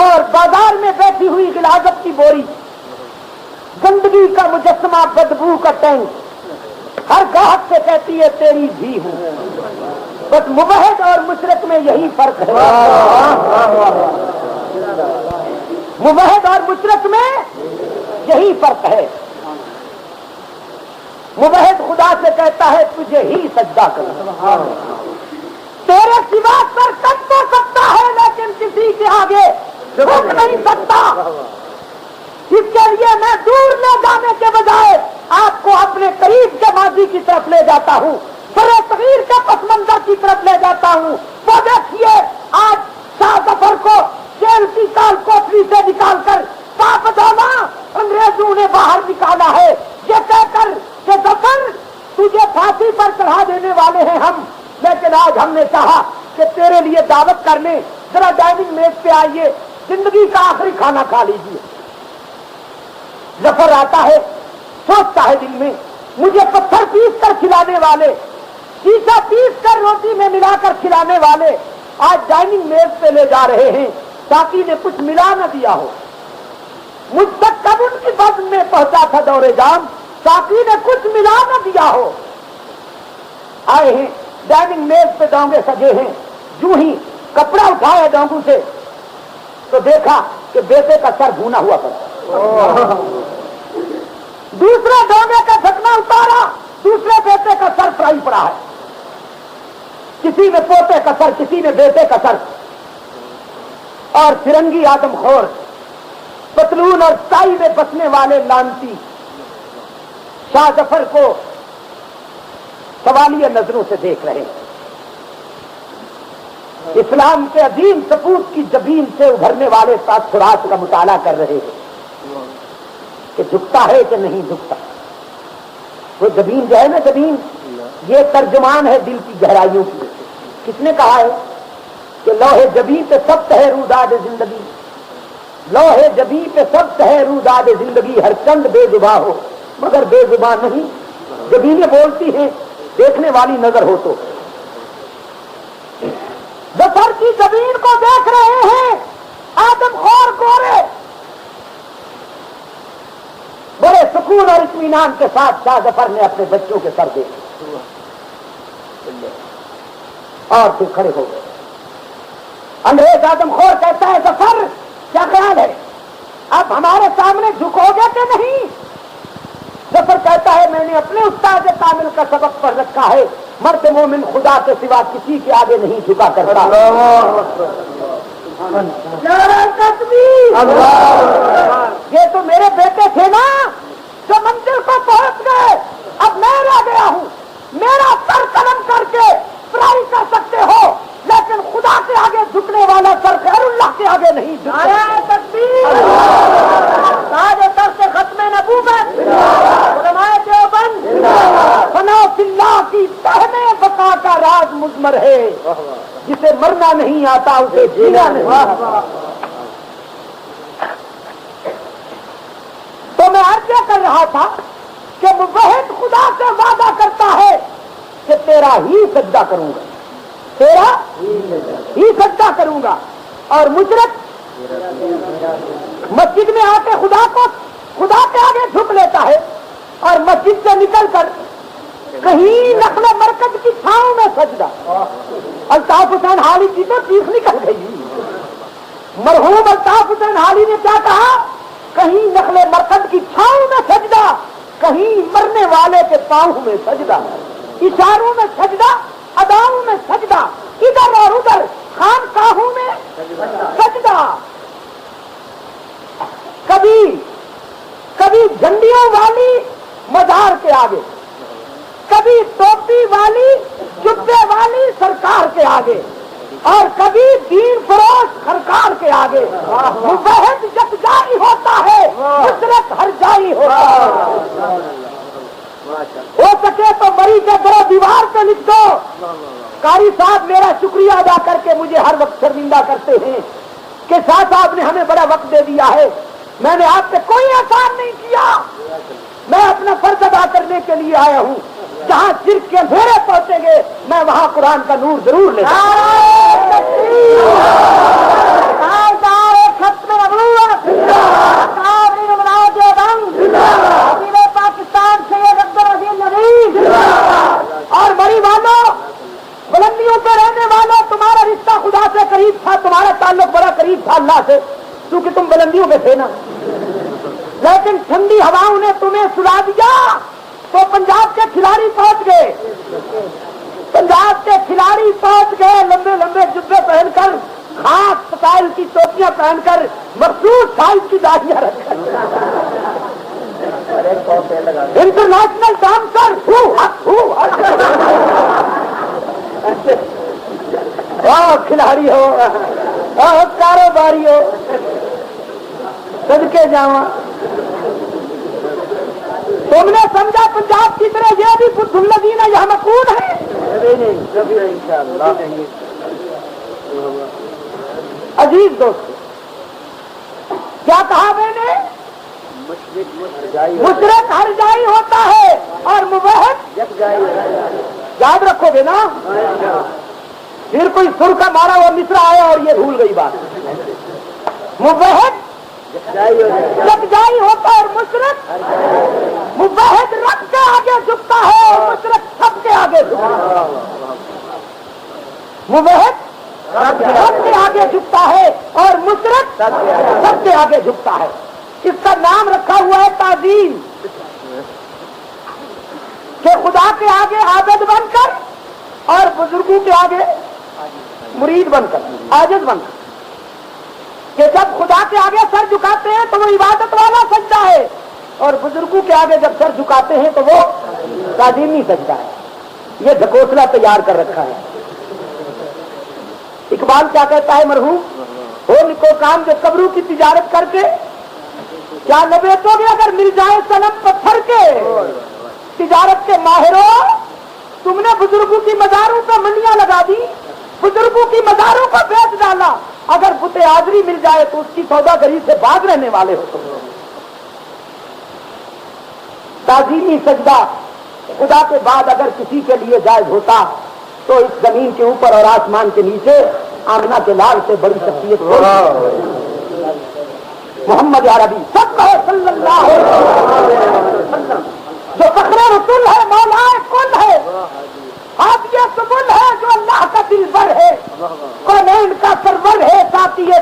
اور بازار میں بیٹھی ہوئی غلاظت کی بوری، گندگی کا مجسمہ، بدبو کا ٹینک، ہر گاہک سے کہتی ہے تیری بھی ہوں۔ بس مبہد اور مشرک میں یہی فرق ہے، مبہد اور مشرک میں یہی فرق ہے۔ مبہد خدا سے کہتا ہے تجھے ہی سجدہ کروں، تیرے سوا سر کٹ تو سکتا ہے لیکن کسی کے آگے جھک نہیں سکتا۔ اس کے لیے میں دور لے جانے کے بجائے آپ کو اپنے قریب کے ماضی کی طرف لے جاتا ہوں، برے صغیر کے پس منظر کی طرف لے جاتا ہوں۔ وہ دیکھیے آج شاہ ظفر کو جیل کی کال کوٹری سے نکال کر پاپ دانا انگریزوں نے باہر نکالا ہے، یہ کہہ کر کہ ظفر تجھے پھانسی پر چڑھا دینے والے ہیں ہم، لیکن آج ہم نے چاہا کہ تیرے لیے دعوت کرنے ذرا ڈائننگ میز پہ آئیے، زندگی کا آخری کھانا کھا لیجیے۔ ظفر آتا ہے، سوچتا ہے دل میں مجھے پتھر پیس کر کھلانے والے، شیشہ پیس کر روٹی میں ملا کر کھلانے والے آج ڈائننگ میز پہ لے جا رہے ہیں، ساقی نے کچھ ملا نہ دیا ہو۔ مجھ تک کب ان کی بزم میں پہنچا تھا دور جام، ساقی نے کچھ ملا نہ دیا ہو۔ آئے ہیں ڈائننگ میز پہ ڈونگے سجے ہیں، جو ہی کپڑا اٹھایا ڈونگوں سے تو دیکھا کہ بیٹے کا سر بھونا ہوا پڑا، دوسرے ڈونگے کا ڈھکنا اتارا، دوسرے بیٹے کا سر فرائی پڑا ہے، کسی نے پوتے کا سر، کسی نے بیٹے کا سر، اور فرنگی آدم خور پتلون اور ٹائی میں بسنے والے لانتی شاہ ظفر کو سوالیہ نظروں سے دیکھ رہے ہیں۔ اسلام کے عظیم سپوت کی جبین سے ابھرنے والے تاثرات کا مطالعہ کر رہے ہیں کہ جھکتا ہے کہ نہیں جھکتا۔ وہ جبین جو ہے نا، جبین یہ ترجمان ہے دل کی گہرائیوں کی۔ کس نے کہا ہے کہ لوہے جبین پہ سخت ہے روداد زندگی، لوہے جبین پہ سخت ہے روداد زندگی، ہر چند بے زباں ہو مگر بے زباں نہیں۔ جبینیں بولتی ہیں، دیکھنے والی نظر ہو تو۔ ظفر کی زمین کو دیکھ رہے ہیں آدم خور گورے، بڑے سکون اور اطمینان کے ساتھ شاہ ظفر نے اپنے بچوں کے سر دیکھے اور پھر کھڑے ہو گئے۔ انگریز آدم خور کہتا ہے ظفر کیا خیال ہے اب ہمارے سامنے جھکو گے کہ نہیں؟ ظفر کہتا ہے میں نے اپنے استاد کامل کا سبق پڑھ رکھا ہے، مرد مومن خدا کے سوا کسی کے آگے نہیں جھکا کرتا۔ یہ تو میرے بیٹے تھے نا جو منزل کو پہنچ گئے، اب میں رہ گیا ہوں، میرا سر قلم کر کے برائی کر سکتے ہو لیکن خدا کے آگے جھکنے والا سر غیر اللہ کے آگے نہیں جھکتا۔ تاج سر سے ختم نبوت علماء دیوبند فنا فی اللہ کی تہنے بقا کا راز مضمر ہے، جسے مرنا نہیں آتا اسے جینا نہیں۔ تو میں عرض یہ کر رہا تھا کہ موحد خدا سے وعدہ کرتا ہے کہ تیرا ہی سجدہ کروں گا، تیرا ہی سجدہ کروں گا، اور مشرک مسجد میں آ کے خدا کے آگے جھک لیتا ہے اور مسجد سے نکل کر کہیں نقل مرکز کی چھاؤں میں سجدہ۔ الطاف حسین حالی کی تو چیخ نکل گئی، مرحوم الطاف حسین حالی نے کیا کہا؟ کہیں نقل مرکز کی چھاؤں میں سجدہ، کہیں مرنے والے کے پاؤں میں سجدہ، اشاروں میں سجدہ، اداؤں میں سجدہ، ادھر اور ادھر خانقاہوں میں سجدہ، کبھی جھنڈیوں والی مزار کے آگے، کبھی ٹوپی والی جبے والی سرکار کے آگے، اور کبھی دین فروش سرکار کے آگے۔ موحد جب جاری ہوتا ہے مشرک ہر جاری ہوتا ہے۔ ہو سکے تو مری کے گرو دیوار پہ لکھ دو۔ قاری صاحب میرا شکریہ ادا کر کے مجھے ہر وقت شرمندہ کرتے ہیں کہ شاہ صاحب نے ہمیں بڑا وقت دے دیا ہے، میں نے آپ سے کوئی احسان نہیں کیا، میں اپنا فرض ادا کرنے کے لیے آیا ہوں۔ جہاں شرک کے اندھیرے پہنچیں گے میں وہاں قرآن کا نور ضرور لے پاکستان سے اور بڑی والوں، بلندیوں پہ رہنے والوں، تمہارا رشتہ خدا سے قریب تھا، تمہارا تعلق بڑا قریب تھا اللہ سے، کیونکہ تم بلندیوں پہ تھے نا، لیکن ٹھنڈی ہواؤں نے تمہیں سلا دیا تو پنجاب کے کھلاڑی پہنچ گئے، پنجاب کے کھلاڑی پہنچ گئے لمبے لمبے جبے پہن کر، خاص سٹائل کی ٹوپیاں پہن کر، مخصوص سائز کی داڑیاں رکھ کر، انٹرنیشنل ڈانسر کھلاڑی ہو، کاروباری ہو، صدقے جاواں۔ تم نے سمجھا پنجاب کی طرح یہ بھی الذین یحمقون ہے؟ عزیز دوست، کیا کہا میں نے؟ مشرک ہر جائی ہوتا ہے اور موحد یاد رکھو گے نا؟ پھر کوئی سر کا مارا ہوا مصرا آیا اور یہ بھول گئی بات۔ موحد یکجائی ہوتا ہے اور مشرک، موحد رب کے آگے جھکتا ہے اور مشرک سب کے آگے جھکتا ہے۔ موحد رب کے آگے جھکتا ہے اور مشرک سب کے آگے جھکتا ہے۔ اس کا نام رکھا ہوا ہے تعظیم، کہ خدا کے آگے عابد بن کر اور بزرگوں کے آگے مرید بن کر، عاجز بن کر، کہ جب خدا کے آگے سر جھکاتے ہیں تو وہ عبادت والا سجدہ ہے، اور بزرگوں کے آگے جب سر جھکاتے ہیں تو وہ تعظیمی سجدہ ہے۔ یہ ڈھکوسلا تیار کر رکھا ہے۔ اقبال کیا کہتا ہے مرحوم؟ ہو نکو کام جو قبروں کی تجارت کر کے کیا لبیٹو گے اگر مل جائے صنم پتھر کے؟ تجارت کے ماہروں، تم نے بزرگوں کی مزاروں پہ منڈیاں لگا دی، بزرگوں کی مزاروں کو بیچ ڈالا، اگر بت آدری مل جائے تو اس کی سوداگری سے باز رہنے والے ہو تم۔ تعظیمی سجدہ خدا کے بعد اگر کسی کے لیے جائز ہوتا تو اس زمین کے اوپر اور آسمان کے نیچے آمنہ کے لال سے بڑی شخصیت محمد عربی سب کہو صلی اللہ علیہ وسلم، جو فخر رسول ہے، مولا کل ہے، حافظ سبل ہے، جو اللہ کا دلبر ہے، کونین کا سرور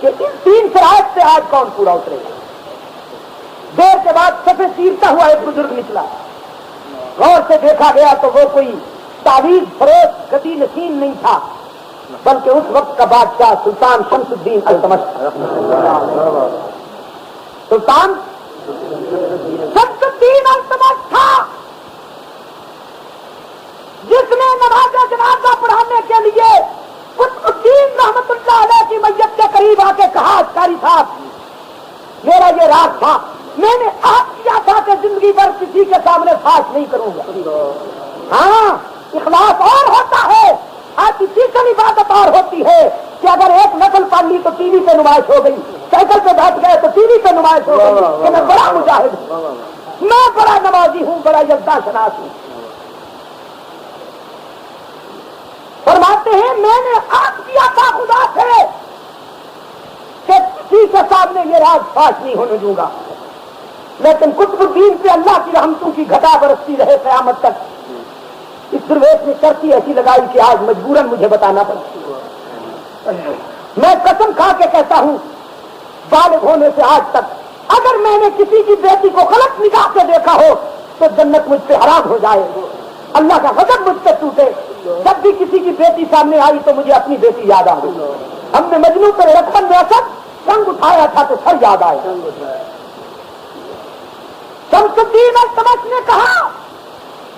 کہ ان 3 شرائط سے آج کون پورا اترے گا؟ دیر کے بعد سفید چیرتا ہوا ایک بزرگ نکلا. غور سے دیکھا گیا تو وہ کوئی تعویذ فروش گدی نشین نہیں تھا، بلکہ اس وقت کا بادشاہ سلطان شمس الدین التمش. سلطان شمس الدین التمش تھا جس نے نماز جنازہ پڑھانے کے لیے قطب الدین رحمت اللہ علیہ کی میت کے قریب آ کے کہا قاری صاحب میرا یہ راز تھا، میں نے آپ کیا تھا کہ زندگی بھر کسی کے سامنے فاش نہیں کروں گا. ہاں اخلاص اور ہوتا ہے، آج فزیکل عبادت اور ہوتی ہے کہ اگر ایک نقل پڑھ لی تو ٹی وی پہ نمائش ہو گئی، سائیکل پہ بیٹھ گئے تو ٹی وی پہ نمائش ہو گئی کہ میں بڑا مجاہد ہوں، میں بڑا نمازی ہوں، بڑا یزدہ شناس ہوں. فرماتے ہیں میں نے آج کیا تھا خدا سے کہ کسی کے سامنے یہ راز فاش نہیں ہونے دوں گا، لیکن قطب الدین سے اللہ کی رحمتوں کی گھٹا برستی رہے قیامت تک. اس درویش نے کرتی ایسی لگائی کہ آج مجبوراً مجھے بتانا پڑا. میں قسم کھا کے کہتا ہوں بالغ ہونے سے آج تک اگر میں نے کسی کی بیٹی کو غلط نگاہ سے دیکھا ہو تو جنت مجھ پہ حرام ہو جائے، اللہ کا غضب مجھ پہ ٹوٹے. جب بھی کسی کی بیٹی سامنے آئی تو مجھے اپنی بیٹی یاد آ گئی. ہم نے مجنوں پر رقم میں اثر سنگ اٹھایا تھا تو سر یاد آیا. شمس الدین التمش نے کہا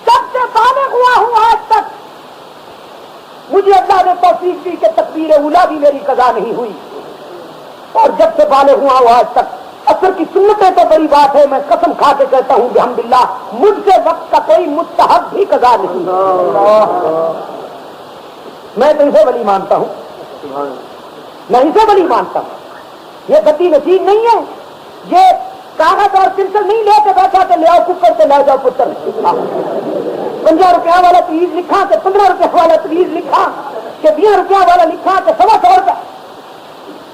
جب سے بالغ ہوا ہوں آج تک مجھے اللہ نے توفیق دی کہ تکبیر اولیٰ بھی میری قضا نہیں ہوئی، اور جب سے بالغ ہوا ہوں آج تک اثر کی سنتیں تو بڑی بات ہے، میں قسم کھا کے کہتا ہوں الحمدللہ مجھ سے وقت کا کوئی مستحب بھی قضا نہیں. میں تو اسے ولی مانتا ہوں، میں اسے ولی مانتا ہوں. یہ گتی نصیب نہیں ہے، یہ کاغذ اور پنسل نہیں لے کے بیٹھا کہ لے آؤ ککر سے لے جاؤ پتر. 50 روپیہ والا تجویز لکھا کہ 15 روپیہ والا تجویز لکھا کہ 20 روپیہ والا لکھا کہ 125 روپیہ.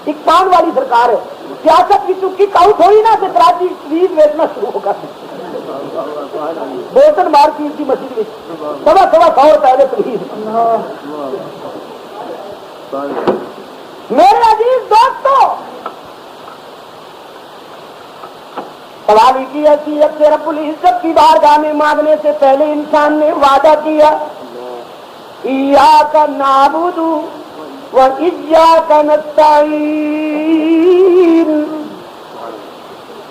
ایک پان والی سرکار ہے، سیاست کی چکی آؤٹ ہوئی نا کہ کراچی تجویز بیچنا شروع ہوگا. بوتن مارکیٹ کی مسجد میں 125 روپئے تجویز. میرے عزیز دوستو سوال کی حیثیت سے رب العزت کی بارگاہ میں مانگنے سے پہلے انسان نے وعدہ کیا ایاک نعبد و ایاک نستعین،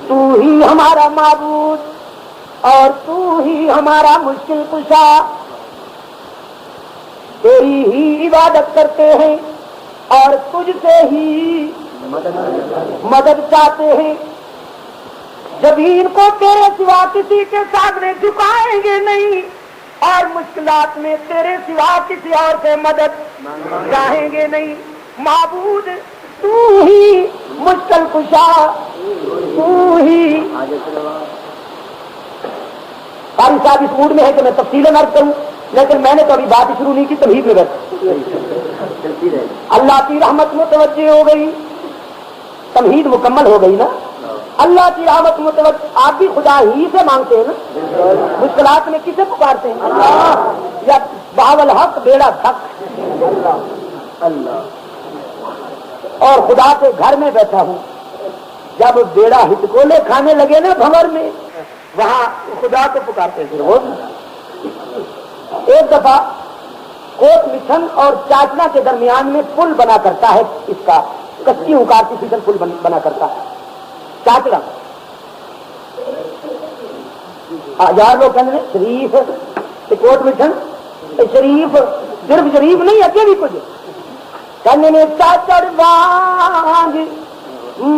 تو ہی ہمارا معبود اور تو ہی ہمارا مشکل کشا، تیری ہی عبادت کرتے ہیں اور تجھ سے ہی مدد چاہتے ہیں. زمین کو تیرے سوا کسی کے سامنے جھکائیں گے نہیں اور مشکلات میں تیرے سوا کسی اور سے مدد چاہیں گے نہیں. معبود تو ہی مشکل کشا، تو ہی. قاری صاحب اس موڈ میں ہے کہ میں تفصیل عرض کروں، لیکن میں نے تو ابھی بات شروع نہیں کی، تمہید میں بیٹھ. اللہ کی رحمت متوجہ ہو گئی، تمہید مکمل ہو گئی نا. اللہ کی رحمت متوجہ، آپ بھی خدا ہی سے مانگتے ہیں نا. مشکلات میں کسے پکارتے ہیں؟ اللہ. یا بہاول حق بیڑا تھک اللہ. اور خدا کے گھر میں بیٹھا ہوں، جب بیڑا ہٹکولے کھانے لگے نا بھنور میں، وہاں خدا کو پکارتے ہیں. ایک دفعہ کوٹ مٹھن اور چاچنا کے درمیان میں پل بنا کرتا ہے، اس کا کچی آرٹیفیشل پل بنا کرتا ہے چاچڑا. یار لوگ کہتے ہیں شریف کوٹ مٹھن شریف، صرف شریف نہیں اگے بھی کچھ کہنے میں چاچڑ وانگ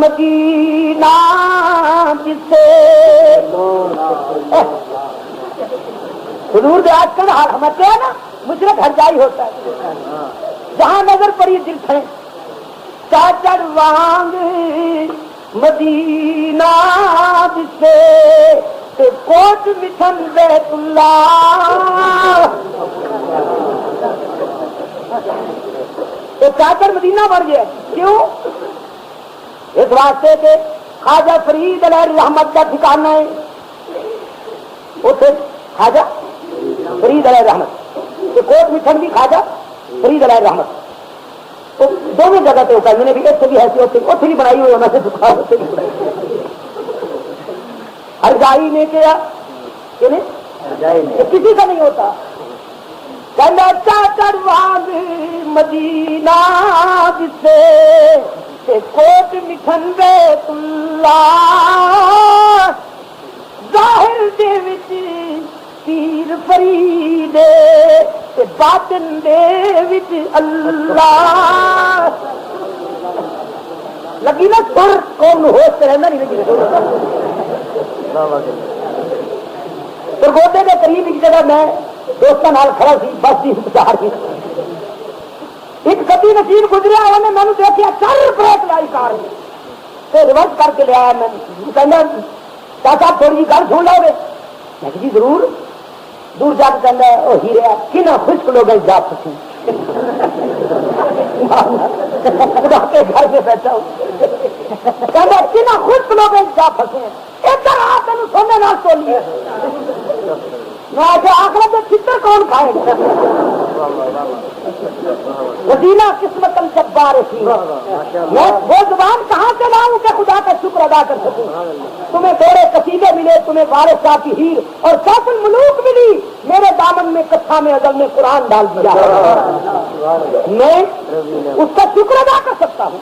مدینہ جس سے حضور دے آج کل ہمت ہے نا مشرق ہر جائی ہوتا ہے، جہاں نظر پڑی دل تھے. چاچڑ وانگ مدینہ جس سے کوٹ مٹھن بیت اللہ. تو چاچڑ مدینہ بڑھ گیا. کیوں؟ اس واسطے کے خواجہ فرید علیہ رحمت کا ٹھکانا ہے اتنے خواجہ فرید علیہ رحمت، کوٹ مٹھن بھی خواجہ فرید علیہ رحمت. تو دونوں جگہ پہ ہوتا ہے. میں نے بھی ایسے بھی ایسی اتنی بھی بنائی ہوئی ہونا سے دکھا ہوتے بھی بنائی ہر گائی نے کیا کہ نہیں کسی کا نہیں ہوتا. کہنا چاچرواز مدینہ جسے کوٹ مٹھن بیت اللہ ظاہر دے وچ پیر فرید تے باطن دے وچ اللہ. لگی نا سر قوم ہوش رہنا نہیں لگی تو گوڈے کے قریب ایک جگہ میں دوستوں نال کھڑا سی بس کی انتظار کی ایک کتی نصیب گزریا انہیں میں نے دیکھا چل بریک لائی کار تو ریورس کر کے لیا. میں کہنا چاچا تھوڑی جی گل سن لو گے. میں جی ضرور. دور جا کے کہنا وہ ہیرے کن خشک لوگ جا سکیں گھر سے بیٹھا ہوں کہنا کن خشک لوگ جا پھنسے ادھر آ تین سونے نہ تولیے. میں آخر میں چتر کون کھائے گا وزینہ قسمت الجبار تھی. میں وہ زبان کہاں سے لاؤں کہ خدا کا شکر ادا کر سکوں. تمہیں تھوڑے قصیدے ملے, تمہیں وارث شاہ کی ہیر اور سوف الملوک ملی, میرے دامن میں کتھا میں ازل نے قرآن ڈال دیا. میں اس کا شکر ادا کر سکتا ہوں.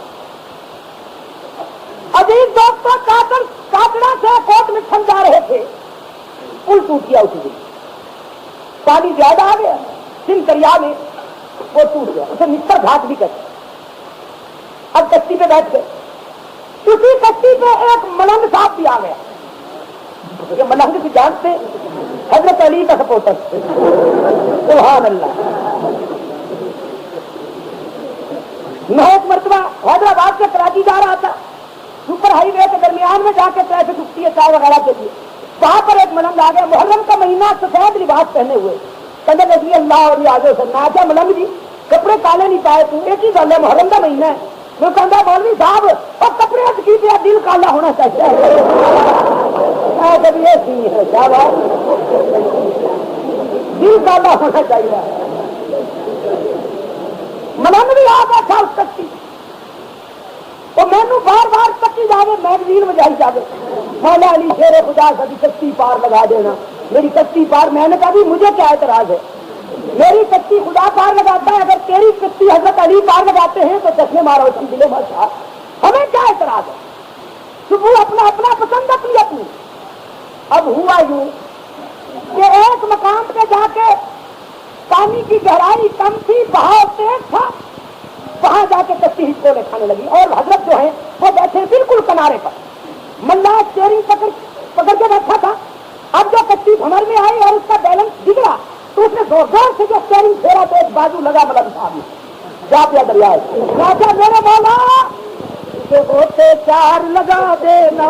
عزیز دوستوں کاٹڑا سے کوٹ مٹھن جا رہے تھے, پل ٹوٹ گیا اسی دن. پانی زیادہ آ گیا, سندھ دریا میں وہ ٹوٹ گیا, اسے نچر گھاٹ بھی کرتے. اب کشتی پہ بیٹھ گئے. اسی کشتی پہ ایک ملنگ صاحب بھی آ گیا. یہ ملنگ بھی جانتے حضرت علی کا سپورٹر. سبحان اللہ. میں ایک مرتبہ حیدرآباد سے کراچی جا رہا تھا, سپر ہائی وے کے درمیان میں جا کے ٹریفک رکتی ہے چائے وغیرہ کے لیے. وہاں پر ایک ملنگ آ گیا, محرم کا مہینہ, سفید لباس پہنے ہوئے. کہنے لگی اللہ اور آگے سے نہ کیا ملنگ جی کپڑے کالے نہیں پائے تو ایک ہی گل ہے محرم کا مہینہ ہے. وہ کہتا مولوی صاحب اور کپڑے کی پہ دل کالا ہونا چاہیے. جب یہ سی ہے کیا بات, دل کالا ہونا چاہیے. ملنگ بھی آ بیٹھا اس کشتی وہ مینو بار بار کٹی جائے میگزین میں جائی جائے مولا علی شیر خدا سبھی کشتی پار لگا دینا, میری کشتی پار. میں نے کہا بھی مجھے کیا اعتراض ہے, میری کشتی خدا پار لگاتا ہے, اگر تیری کشتی حضرت علی پار لگاتے ہیں تو چشمے مارو اس کی دلے بادشاہ, ہمیں کیا اعتراض ہے. صبح اپنا اپنا پسند اپنی اپنی. اب ہوا یوں کہ ایک مقام پہ جا کے پانی کی گہرائی کم تھی, بہاؤ تیز تھا, وہاں جا کے کشتی ہچکولے کھانے لگی اور حضرت جو ہے وہ بیٹھے بالکل کنارے پر. ملا اسٹیئرنگ پکڑ کے بیٹھا تھا. اب جو کشتی بھمر میں آئی اور اس کا بیلنس بگڑا تو اس نے زور زور سے جو اسٹیئرنگ پھیرا تو ایک بازو لگا ملنگ صاحب نے جا پیا دریا. راجا میرے مولا ہوتے چار لگا دینا.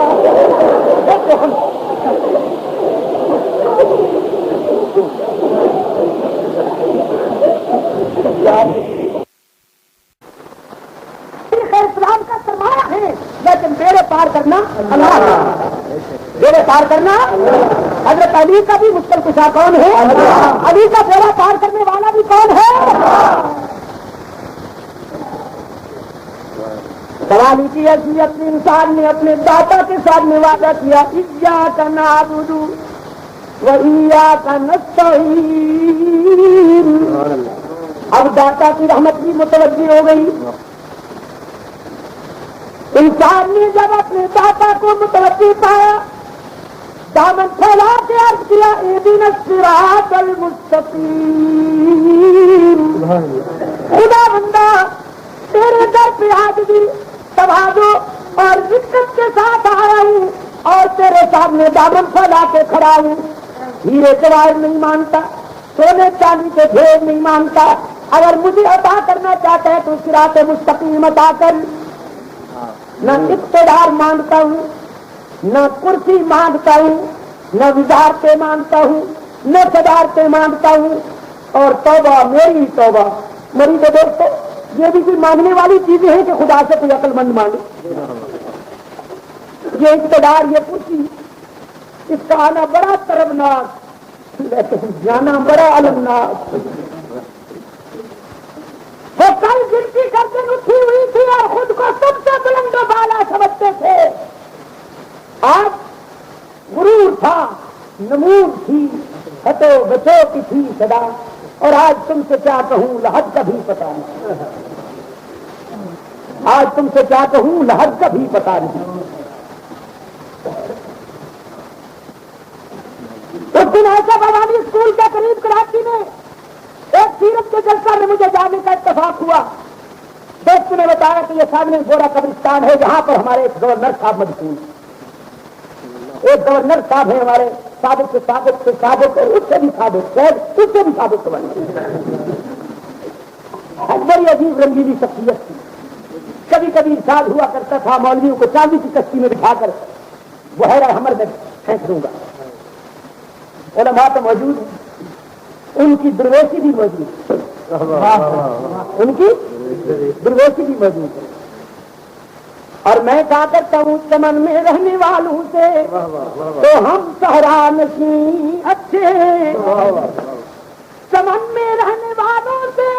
اسلام کا سرمایہ ہے, لیکن میرے پار کرنا اللہ کا, میرے پار کرنا. حضرت علی کا بھی مشکل کشا کون ہے؟ علی کا بیڑا پار کرنے والا بھی کون ہے؟ سوال کی حیثیت انسان نے اپنے داتا کے ساتھ میں وعدہ کیا ایاک نعبد و ایاک نستعین. اب داتا کی رحمت بھی متوجہ ہو گئی. انسان نے جب اپنے داتا کو متوجہ پایا, دامن پھیلا کے عرض کیا اہدنا الصراط المستقیم. خدا بندہ تیرے در پہ عاجزی تواضع اور عزت کے ساتھ آیا ہوں اور تیرے سامنے دامن پھیلا کے کھڑا ہوں. ہیرے جواہر نہیں مانتا, سونے چاندی کے ڈھیر نہیں مانتا. اگر مجھے عطا کرنا چاہتا ہے تو صراط مستقیم عطا کر. نہ اقتدار مانگتا ہوں, نہ کرسی مانگتا ہوں, نہ وزارتیں مانگتا ہوں, نہ صدارتیں مانگتا ہوں. اور توبہ میری توبہ میری تو دوستو یہ بھی کوئی مانگنے والی چیزیں ہیں کہ خدا سے کوئی عقل مند مانگے. یہ اقتدار, یہ کرسی, اس کا آنا بڑا طربناک لیکن جانا بڑا المناک. وہ کل گنتی کر کے اٹھ کو بالا سمجھتے تھے. آج غرور تھا, نمود تھی, ہٹو بچو کی تھی صدا, اور آج تم سے کیا کہوں لحد کا بھی پتا نہیں. آج تم سے کیا کہوں لحد کا بھی پتا نہیں. اس دن ایسا بوانی اسکول کے قریب کراچی میں ایک سیرت کے جلسہ میں مجھے جانے کا اتفاق ہوا. دوست نے بتایا کہ یہ سامنے گورا قبرستان ہے, جہاں پر ہمارے ایک گورنر صاحب مدفون ہیں. ایک گورنر صاحب ہیں ہمارے, سابق سے سابق سے سابق, اور اس سے بھی سابق, اس سے بھی سابق بنے. بڑی عجیب رنگیلی شخصیت تھی. کبھی کبھی ارشاد ہوا کرتا تھا, مولویوں کو چاندی کی کشتی میں بٹھا کر بحیرہ حمر میں پھینک دوں گا. علماء تو موجود ہیں, ان کی درویشی بھی موجود ہے, ان کی درویشی بھی موجود ہے. اور میں کہا کرتا ہوں چمن میں رہنے والوں سے تو ہم صحرا نشین اچھے, چمن میں رہنے والوں سے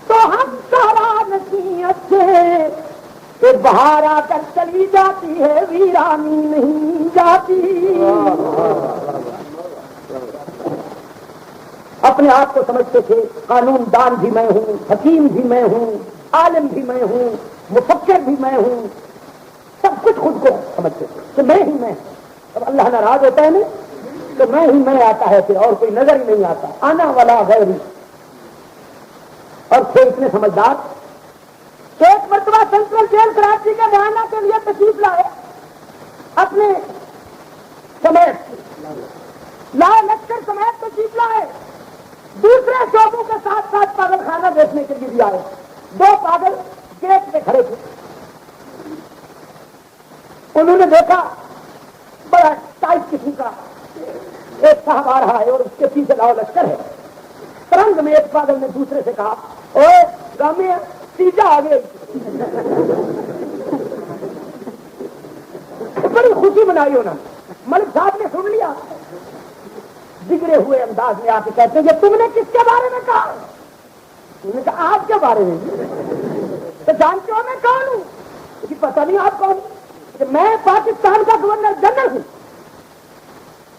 تو ہم صحرا نشین اچھے, کہ بہار آ کر چلی جاتی ہے ویرانی نہیں جاتی. اپنے آپ کو سمجھتے تھے قانون دان بھی میں ہوں, حکیم بھی میں ہوں, عالم بھی میں ہوں, مفکر بھی میں ہوں, سب کچھ خود کو سمجھتے تھے کہ میں ہی میں. اب اللہ ناراض ہوتا ہے نا تو میں ہی میں آتا ہے, پھر اور کوئی نظر ہی نہیں آتا, آنا والا غیری. اور تھے اتنے سمجھدار, ایک مرتبہ سینٹرل جیل کراچی کے بہانہ کے لیے تشریف لائے, اپنے سمیت لائے, لشکر سمیت تشریف لائے, دوسرے شعبوں کے ساتھ ساتھ پاگل خانہ دیکھنے کے لیے بھی آئے. دو پاگل گیٹ پہ کھڑے تھے. انہوں نے دیکھا بڑا ٹائٹ قسم کا ایک صاحب آ رہا ہے اور اس کے پیچھے لاؤ لشکر ہے. ترنگ میں ایک پاگل نے دوسرے سے کہا, اوے گامی تیجا آ گئے. بڑی خوشی منائی انہوں نے. ملک صاحب نے سن لیا, بگڑے ہوئے انداز میں آ کے کہتے ہیں کہ تم نے کس کے بارے میں کہا؟ انہوں نے کہا آپ کے بارے میں. تو جانتے ہو میں کون ہوں؟ کہ پتہ نہیں آپ کون, کہ میں پاکستان کا گورنر جنرل ہوں,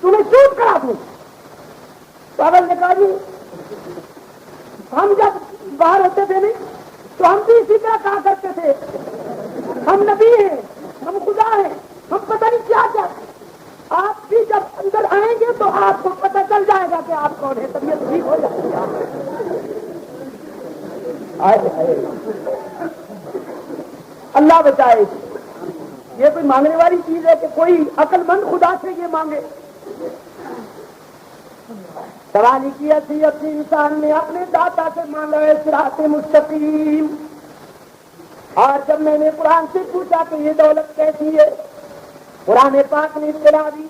تمہیں شوٹ کرا دوں. پاگل نے کہا جی ہم جب باہر ہوتے تھے نہیں تو ہم بھی اسی طرح کہا کرتے تھے, ہم نبی ہیں, ہم خدا ہیں, ہم پتہ نہیں کیا کیا. آپ بھی جب اندر آئیں گے تو آپ کو پتہ چل جائے گا کہ آپ کون ہیں, طبیعت ٹھیک ہو جائے گی. اللہ بچائے. یہ کوئی مانگنے والی چیز ہے کہ کوئی عقل مند خدا سے یہ مانگے؟ سوال کی حیثیت انسان نے اپنے داتا سے مانگا ہے صراط مستقیم. اور جب میں نے قرآن سے پوچھا کہ یہ دولت کیسی ہے, قرآن پاک نے اطلاع دی.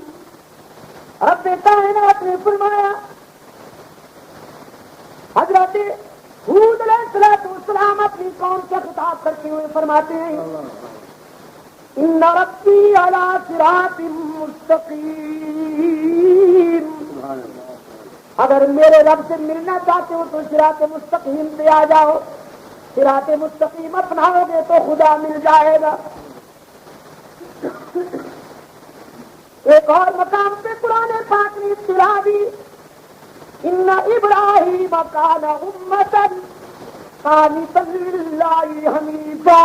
رب کائنات نے فرمایا, حضرت ہود علیہ السلام اپنی قوم سے خطاب کرتے ہوئے فرماتے ہیں, ان ربی علی صراط مستقیم. اگر میرے رب سے ملنا چاہتے ہو تو صراط مستقیم پہ آ جاؤ. صراط مستقیم اپناؤ گے تو خدا مل جائے گا. ایک اور مقام پہ قرآن پاک نے اطلاع دی, ان ابراہیم کان امۃ قانتا للہ حنیفا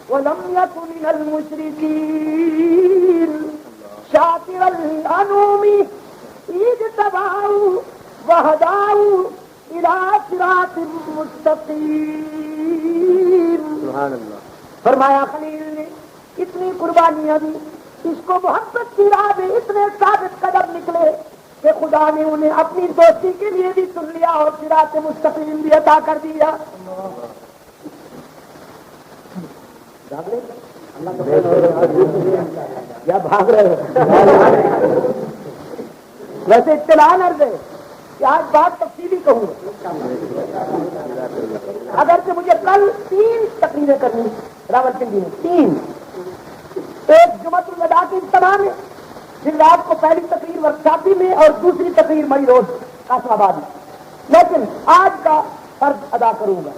ولم یک من المشرکین شاکرا لانعمہ اجتباہ وہداہ الی صراط مستقیم. سبحان اللہ. فرمایا خلیل نے اتنی قربانیاں دی, اس کو محبت کی راہ میں اتنے ثابت قدم نکلے کہ خدا نے انہیں اپنی دوستی کے لیے بھی چن لیا اور صراط مستقیم بھی عطا کر دیا. یا بھاگ رہے ہو؟ ویسے اطلاع عرض ہے کہ آج بات تفصیلی کہوں, اگرچہ مجھے کل 3 تقریریں کرنی راولپنڈی میں, 3. ایک جمعۃ الوداع کی اجتماع میں, پھر رات کو پہلی تقریر ورکشاپی میں اور دوسری تقریر مئی روڈ قاسم آباد میں. لیکن آج کا فرض ادا کروں گا.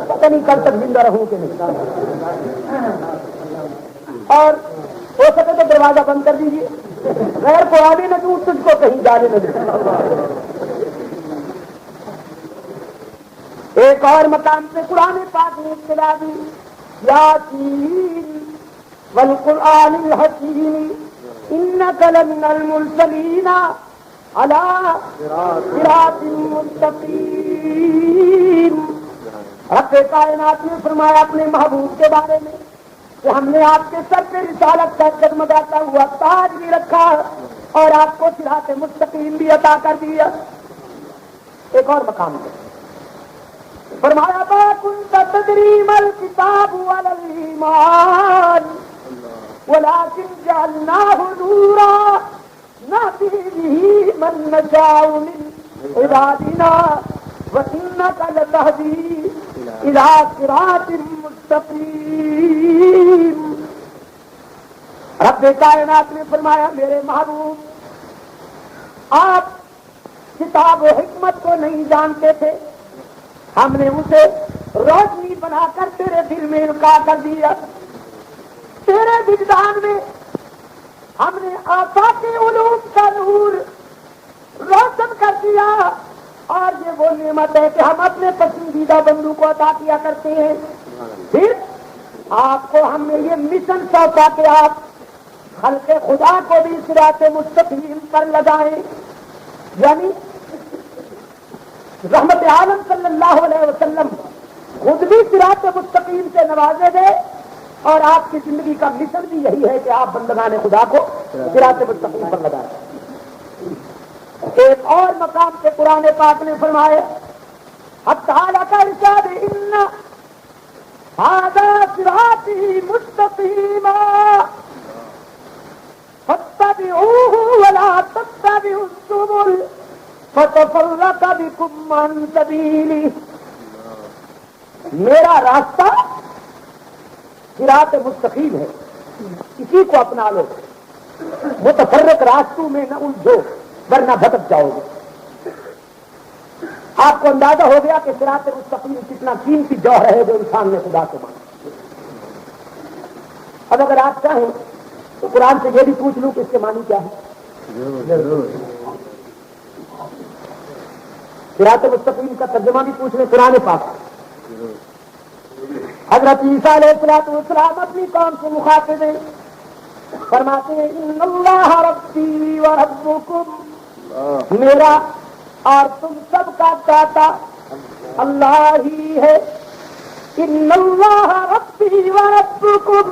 پتہ نہیں کل تک زندہ رہوں کہ نہیں. اور ہو سکے تو دروازہ بند کر دیجیے, غیر کو آنے نہ دوں, تجھ کو کہیں جانے نہ دوں. ایک اور مقام پہ قرآن پاک نے اطلاع دی, یاسین والقرآن الحکیم انک لمن المرسلین علی صراط مستقیم. رب کائنات نے فرمایا اپنے محبوب کے بارے میں کہ ہم نے آپ کے سر پہ رسالت کا جگمگاتا ہوا تاج بھی رکھا اور آپ کو صراط مستقیم بھی عطا کر دیا. ایک اور مقام ہے فرمایا ما كنت تدري ما الكتاب ولا الإيمان ولكن جعلناه نورا نهدي به من نشاء من عبادنا وإنك لتهدي إلى صراط مستقيم. رب کائنات نے فرمایا میرے محبوب آپ کتاب و حکمت کو نہیں جانتے تھے, ہم نے اسے روشنی بنا کر تیرے دل میں القاء کر دیا. تیرے وجدان میں ہم نے آفاق علوم کا نور روشن کر دیا, اور یہ وہ نعمت ہے کہ ہم اپنے پسندیدہ بندوں کو عطا کیا کرتے ہیں. پھر آپ کو ہم نے یہ مشن سونپا کہ آپ خلق خدا کو بھی صراط مستقیم پر لگائیں, یعنی رحمت عالم صلی اللہ علیہ وسلم خود بھی صراط مستقیم سے نوازے گئے, اور آپ کی زندگی کا مشن بھی یہی ہے کہ آپ بندگان خدا کو صراط مستقیم پر لگائیں. ایک اور مقام پہ قرآن پاک نے فرمایا حتی لک ارشاد ان ھذا صراطی مستقیما فاتبعوه ولا تتبعوا السبل فتفرق بكم عن سبیلہ. میرا راستہ صراط مستقیم ہے, اسی کو اپنا لو, متفرق راستوں میں نہ الجھو ورنہ بھٹک جاؤ گے. آپ کو اندازہ ہو گیا کہ صراط مستقیم کتنا قیمتی جوہر ہے جو انسان نے خدا سے مانگا. اب اگر آپ چاہیں تو قرآن سے یہ بھی پوچھ لوں کہ اس کے معنی کیا ہے. صراط مستقیم کا ترجمہ بھی پوچھ لیں قرآن پاک. حضرت عیسیٰ علیہ السلام اپنی قوم سے مخاطب ہیں, فرماتے ہیں ان اللہ ربی و ربکم, میرا اور تم سب کا داتا اللہ ہی ہے. ان اللہ ربی و ربکم,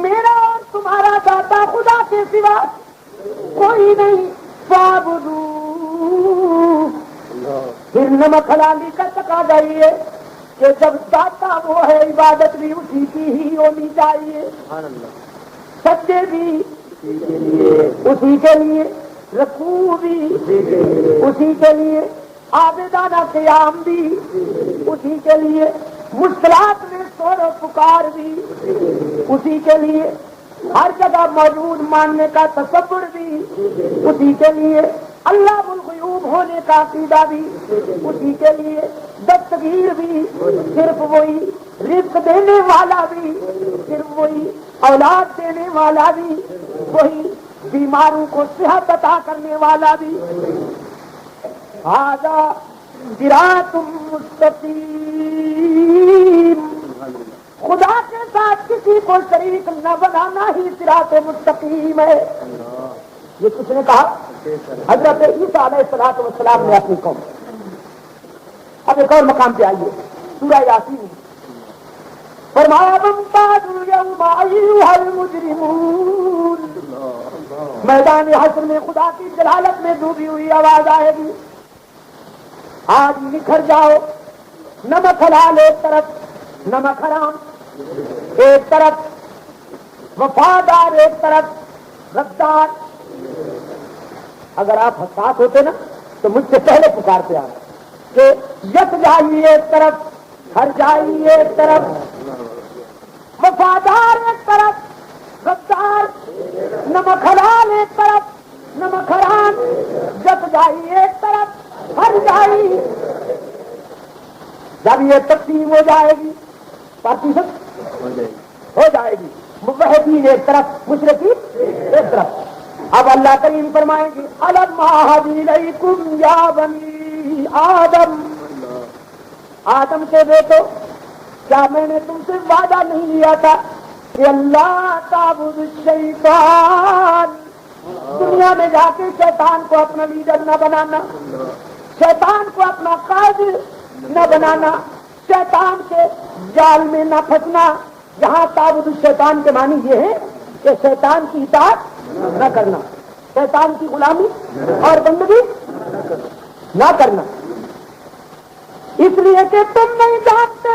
میرا اور تمہارا داتا خدا کے سوا کوئی نہیں. فاعبدوہ. پھر نمک حلالی کا تقاضا یہ کہ جب داتا وہ ہے عبادت بھی اسی کی ہی ہونی چاہیے, سجدے بھی اسی کے لیے, رکوع بھی اسی کے لیے, عابدانہ قیام بھی اسی کے لیے, مشکلات میں شور و پکار بھی اسی کے لیے, ہر جگہ موجود ماننے کا تصور بھی اسی کے لیے, اللہ الغیوب ہونے کا عقیدہ بھی اسی کے لیے, دستگیر بھی صرف وہی, رزق دینے والا بھی صرف وہی, اولاد دینے والا بھی وہی, بیماروں کو صحت عطا کرنے والا بھی. ھذا صراط مستقیم. خدا کے ساتھ کسی کو شریک نہ بنانا ہی صراط مستقیم ہے. یہ کس نے کہا؟ حضرت عیسیٰ علیہ السلام نے اپنی قوم. اب ایک اور مقام پہ آئیے, سورہ یاسین. فرمایا وامتازوا اليوم أيها المجرمون. میدان حشر میں خدا کی جلالت میں ڈوبی ہوئی آواز آئے گی, آج نکھر جاؤ. نمک حلال ایک طرف, نمک حرام ایک طرف, وفادار ایک طرف, غدار. اگر آپ حساس ہوتے نا تو مجھ سے پہلے پکارتے آپ کہ یک جائی ایک طرف, ہر جائی ایک طرف, وفادار ایک طرف, غدار. نمک حلال ایک طرف, نمک حرام, یک جائی ایک طرف, ہر جائی. جب یہ تقسیم ہو جائے گی پارٹیشن ہو جائے گی، موحدین ایک طرف مشرکین ایک طرف۔ اب اللہ کریم فرمائیں گے الم اعہد الیکم یا بنی آدم، آدم کے بیٹو کیا میں نے تم سے وعدہ نہیں لیا تھا کہ اللہ تعبد الشیطان، دنیا میں جا کے شیطان کو اپنا لیڈر نہ بنانا، شیطان کو اپنا قائد نہ بنانا، شیطان کے جال میں نہ پھنسنا۔ جہاں تعبد الشیطان کے معنی یہ ہے کہ شیطان کی اطاعت نہ کرنا، شیطان کی غلامی اور بندگی نہ کرنا، اس لیے کہ تم نہیں جانتے،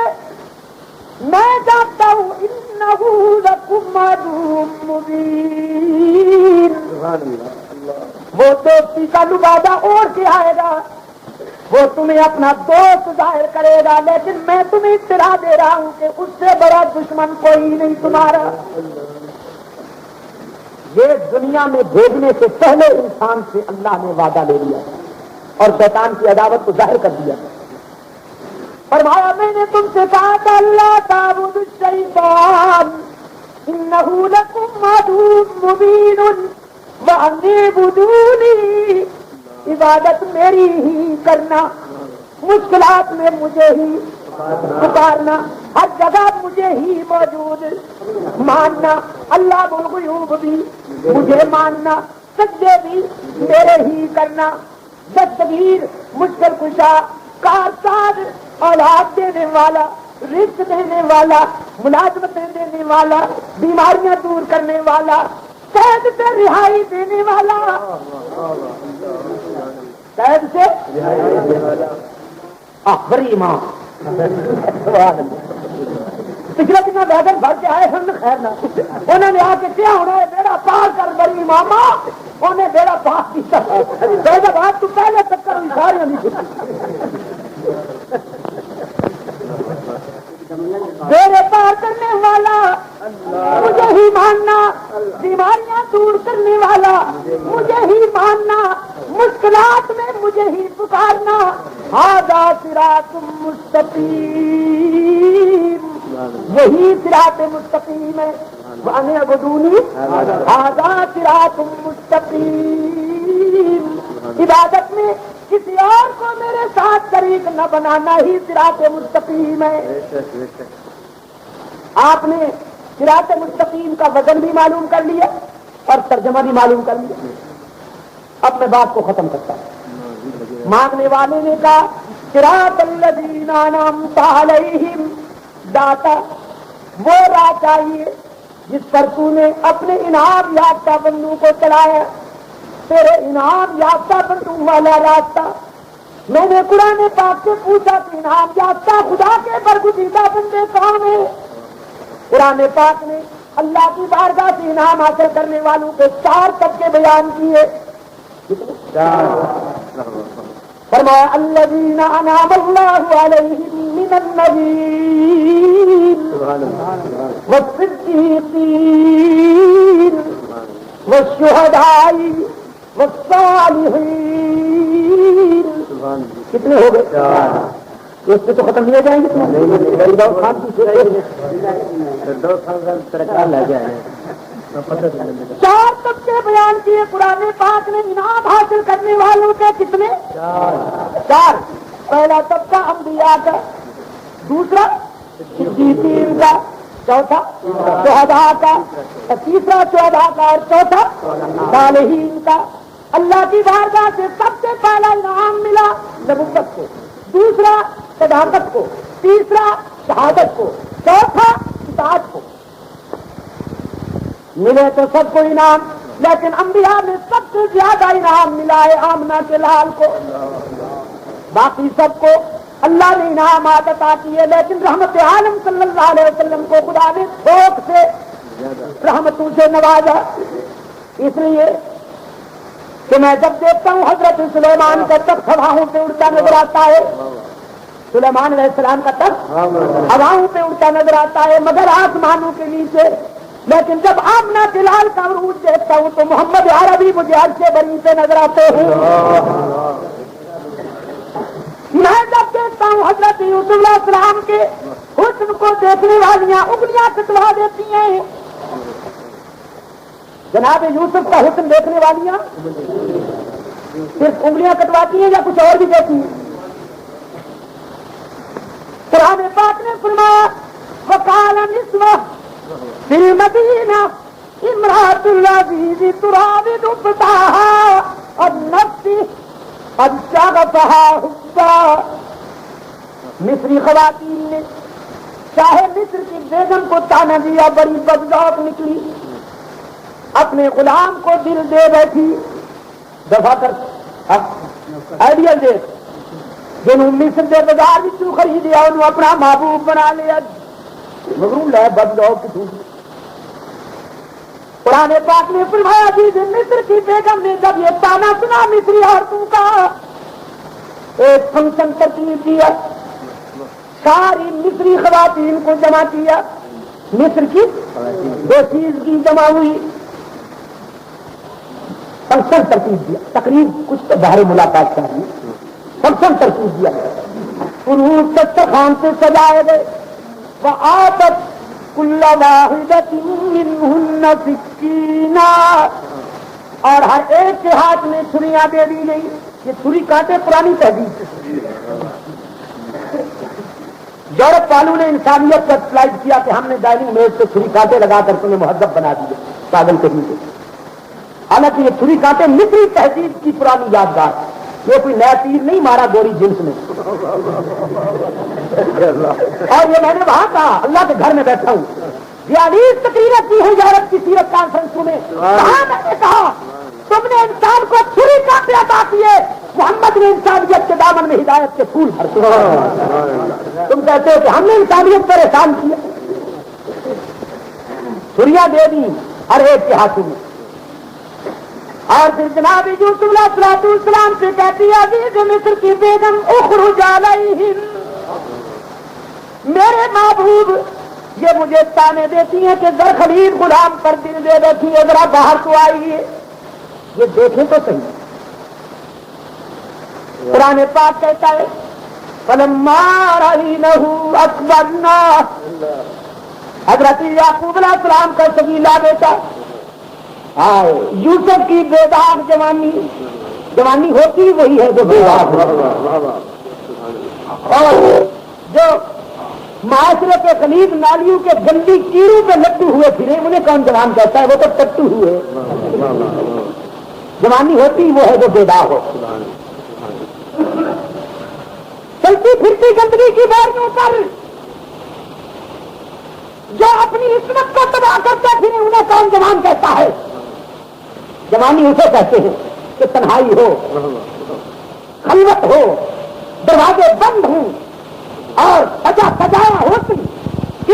میں جانتا ہوں انہ لکم عدو مبین۔ وہ دوستی کا لبادہ اوڑھ کے آئے گا، وہ تمہیں اپنا دوست ظاہر کرے گا، لیکن میں تمہیں اطلاع دے رہا ہوں کہ اس سے بڑا دشمن کوئی نہیں تمہارا۔ یہ دنیا میں بھیجنے سے پہلے انسان سے اللہ نے وعدہ لے لیا اور شیطان کی عداوت کو ظاہر کر دیا۔ فرمایا میں نے تم سے کہا تھا اللہ تعبد الشیطان انہ لکم عدو مبین وان اعبدونی، عبادت میری ہی کرنا، مشکلات میں مجھے ہی پکارنا، ہر جگہ مجھے ہی موجود ماننا، اللہ الغیوب بھی مجھے ماننا، سجدے بھی میرے ہی کرنا، دستگیر مشکل کشا، کارساز، اولاد دینے والا، رزق دینے والا، ملازمتیں دینے والا، بیماریاں دور کرنے والا، قید سے رہائی دینے والا، قید سے بڑی ماں پچھلے دن بہتر بھر کے آئے ہم خیر نہ انہوں نے آ کے کیا ہونا ہے بیڑا پار کر بڑی ماما، انہیں بیڑا پار کیا بات تو پہلے تک کر سارے بیڑے پار کرنے والا مجھے ہی ماننا، بیماریاں دور کرنے والا مجھے ہی ماننا، مشکلات میں مجھے ہی پکارنا، ھذا صراط مستقیم، یہی صراط مستقیم ہے، وان اعبدونی ھذا صراط مستقیم۔ عبادت میں کسی اور کو میرے ساتھ شریک نہ بنانا ہی صراط مستقیم ہے۔ آپ نے صراط مستقیم کا وزن بھی معلوم کر لیا اور ترجمہ بھی معلوم کر لیا۔ اب میں بات کو ختم کرتا ہوں۔ مانگنے والے نے کہا صراط الذین انعمت علیہم، داتا وہ راہ چاہیے جس پر تو نے اپنے انعام یافتہ بندوں کو چلایا، تیرے انعام یافتہ بندوں والا راستہ۔ میں نے قرآن پاک سے پوچھا کہ انعام یافتہ خدا کے برگزیدہ بندے کون ہیں؟ قرآن پاک نے اللہ کی بارگاہ سے انعام حاصل کرنے والوں کے 4 طبقے بیان کیے۔ فرمایا الذین انعم اللہ علیہم من النبیین والصدیقین والشہداء والصالحین۔ کتنے ہو گئے؟ اس سے تو ختم نہیں ہو جائیں گے۔ چار طبقے بیان کیے قرآن پاک نے انعام حاصل کرنے والوں کے، کتنے؟ 4۔ پہلا طبقہ انبیاء کا، دوسرا صدیقین کا، چوتھا شہداء کا، تیسرا شہداء کا اور چوتھا صالحین کا۔ اللہ کی بارگاہ سے سب سے پہلا انعام ملا نبوت کو، دوسرا صداقت کو، تیسرا شہادت کو، چوتھا اطاعت کو۔ ملے تو سب کو انعام، لیکن انبیاء میں سب سے زیادہ انعام ملا ہے آمنہ کے لال کو۔ باقی سب کو اللہ نے انعامات عطا کیے، لیکن رحمت عالم صلی اللہ علیہ وسلم کو خدا نے تھوک سے رحمتوں سے نوازا۔ اس لیے کہ میں جب دیکھتا ہوں حضرت سلیمان کا تخت ہواؤں پہ اڑتا نظر آتا ہے، سلیمان علیہ السلام کا تخت ہواؤں پہ اڑتا نظر آتا ہے مگر آسمانوں کے نیچے، لیکن جب آمنہ کے لال کا عروج دیکھتا ہوں تو محمد عربی مجھے عرش بری پہ نظر آتے ہیں۔ میں جب دیکھتا ہوں حضرت یوسف علیہ السلام کے حسن کو دیکھنے والیاں انگلیاں کٹوا دیتی ہیں. جناب یوسف کا حسن دیکھنے والیاں صرف انگلیاں کٹواتی ہیں یا کچھ اور بھی دیتی ہیں؟ قرآن پاک نے فرمایا وقال نسوہ فی المدینہ امرأۃ العزیز تراود فتاها عن نفسہ قد شغفها حبا. مصری خواتین نے شاہ مصر کی بیگم کو تانا دیا, بڑی بدذوق نکلی, اپنے غلام کو دل دے بیٹھی. دفاع کر آئیڈیل دیکھ جنہوں مصر دے بازار بھی خریدیا انہوں اپنا محبوب بنا لیا. مغرور ہے بدذوق کی دوسری. قرآن پاک نے فرمایا جی مصر کی بیگم نے جب یہ تانا سنا مصری عورتوں کا, ایک فنکشن ترتیب دیا, ساری مصری خواتین کو جمع کیا. مصر کی دو چیز کی جمع ہوئی, فنکشن ترتیب دیا, تقریب کچھ تو باہر ملاقات چاہیے, فنکشن ترتیب دیا, فروغ دسترخوان سے سجائے گئے. وآتت کل واحدۃ منہن سکینا, اور ہر ایک کے ہاتھ میں چھریاں دے دی گئی. یہ چھری کانٹے پرانی تہذیب سے. یورپ والوں نے انسانیت کو اپلائڈ کیا کہ ہم نے ڈائننگ میز پہ چھری کانٹے لگا کر تمہیں مہذب بنا دیے, پاگل کہیں سے. حالانکہ یہ چھری کانٹے مصری تہذیب کی پرانی یادگار, یہ کوئی نیا تیر نہیں مارا گوری جنس میں. اور یہ میں نے وہاں کہا, اللہ کے گھر میں بیٹھا ہوں, بیالیس تقریریں کی ہوں یورپ کی سیرت کانفرنسوں میں, کہاں میں نے کہا تم نے انسان کو چھری کانٹے عطا کیے, محمد نے انسانیت کے دامن میں ہدایت کے پھول بھرتے. تم کہتے ہو کہ ہم نے انسانیت پر احسان کیا. چھریاں دے دی ہر ایک کے ہاتھوں میں. اور پھر جناب یوسف علیہ السلام سے کہتی ہے عزیز مصر کی بیگم اخرج علیہم, میرے محبوب یہ مجھے تانے دیتی ہیں کہ ذر خلیل غلام پر دل دے بیٹھی ہے, ذرا باہر تو آئیے, یہ دیکھیں تو صحیح. قرآن پاک کہتا ہے فلما رأینہ اکبرنا, حضرت یعقوب علیہ السلام کا سگیلا بیٹا یوسف کی بے داغ جوانی, جوانی ہوتی وہی ہے جو بے داغ, اور جو معاشرے کے قریب نالیوں کے گندی کیڑوں پہ لٹو ہوئے پھرے انہیں کون جوان کہتا ہے, وہ تو ٹٹو ہوئے. جوانی ہوتی وہ ہے جو بے داغ ہو. چلتی پھرتی گندگی کی باریوں پر جو اپنی عصمت کو تباہ کرتے پھرے انہیں کون جوان کہتا ہے؟ جوانی اسے کہتے ہیں کہ تنہائی ہو, خلوت ہو, دروازے بند ہوں اور سجا سجایا حسن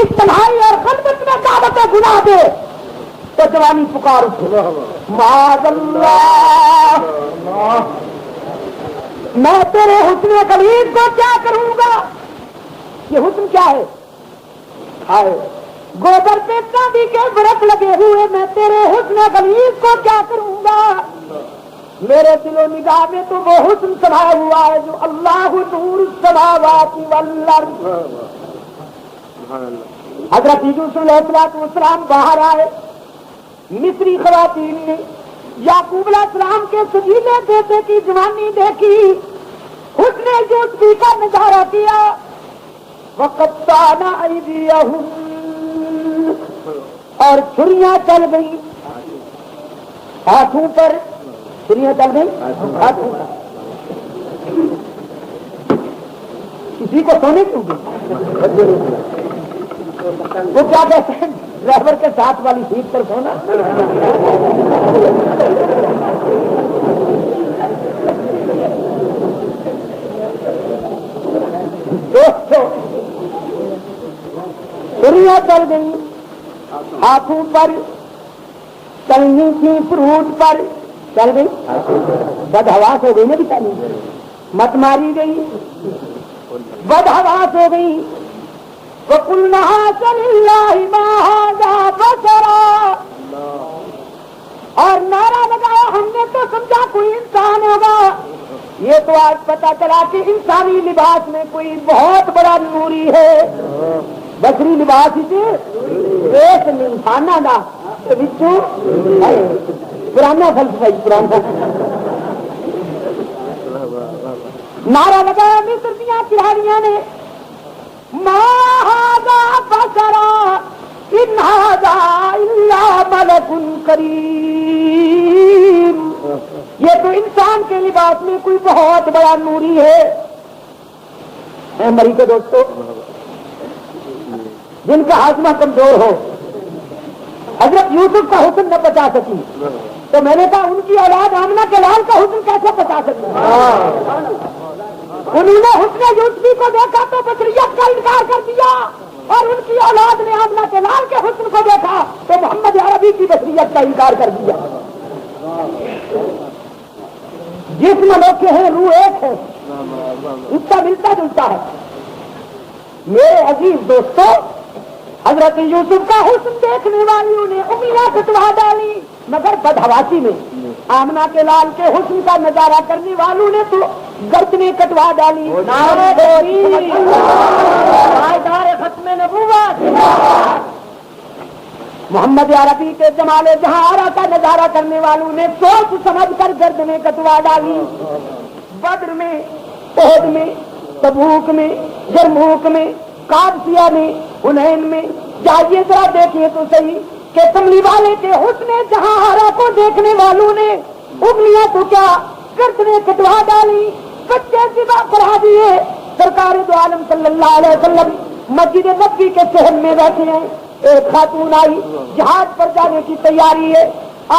اس تنہائی اور خلوت میں دعوت گناہ دے تو جوانی پکار اٹھے. معاذ اللہ, میں تیرے حسن قریب کو کیا کروں گا؟ یہ حسن کیا ہے؟ آئے گوبر پہ چاندی کے برف لگے ہوئے میں تیرے حسن غلیظ کو کیا کروں گا؟ میرے دل و نگاہ میں تو وہ حسن سمایا ہوا ہے جو اللہ نور السماوات والارض. حضرت یوسف علیہ السلام باہر آئے, مصری خواتین نے یعقوب علیہ السلام کے سجیلے بیٹے کی جوانی دیکھی, حسن یوسفی کا نظارہ کیا. وقطعنا ایدیہم, اور چھریاں چل گئی ہاتھوں پر, چھریاں چل گئی ہاتھوں پر. کسی کو سونے کیوں گئی؟ وہ کیا کہتے ہیں ڈرائیور کے ساتھ والی سیٹ پر سونا. دوستو چھریاں چل گئی ہاتھوں پر, چلنی کی فروٹ پر چل گئی, بدحواس ہو گئی نا بچاری, مت ماری گئی, بدحواس ہو گئی. وَقُلْنَا حَسَنِ اللَّهِ مَا هَذَا بَشَرًا, اور نعرہ لگایا ہم نے تو سمجھا کوئی انسان ہوگا, یہ تو آج پتا چلا کہ انسانی لباس میں کوئی بہت بڑا نوری ہے. بکری لباس ایک انسانہ دا پرانا فلسفہ پرانا نعرہ لگایا مصر دیا کھلاڑیاں نے ما ھذا بشرا ان ھذا الا ملک کریم. یہ تو انسان کے لباس میں کوئی بہت بڑا نوری ہے. مری کے دوستو جن کا ہاضمہ کمزور ہو حضرت یوسف کا حسن نہ بچا سکی تو میں نے کہا ان کی اولاد آمنہ کے لال کا حسن کیسے بچا سکتی. انہوں نے حسن یوسفی کو دیکھا تو بشریت کا انکار کر دیا اور ان کی اولاد نے آمنہ کے لال کے حسن کو دیکھا تو محمد عربی کی بشریت کا انکار کر دیا. جسم انوکھے ہیں روح ایک ہے اس کا ملتا جلتا ہے. میرے عزیز دوستو حضرت یوسف کا حسن دیکھنے والوں نے انگلیاں کٹوا ڈالی مگر بدحواسی میں آمنہ کے لال کے حسن کا نظارہ کرنے والوں نے تو گردنیں کٹوا ڈالی. ختم نبوت محمد عربی کے جمال جہارا کا نظارہ کرنے والوں نے سوچ سمجھ کر گردنیں کٹوا ڈالی. بدر میں احد میں تبوک میں جرموک میں قادسیہ میں حنین میں جائیے ذرا دیکھیے تو صحیح کہ کملی والے کے حسن جہارا کو دیکھنے والوں نے انگلیاں تو کیا گردنیں کٹوا ڈالی بچے ذبح کرا دیے. سرکار دو عالم صلی اللہ علیہ وسلم مسجد نبوی کے صحن میں بیٹھے ہیں. ایک خاتون آئی جہاد پر جانے کی تیاری ہے.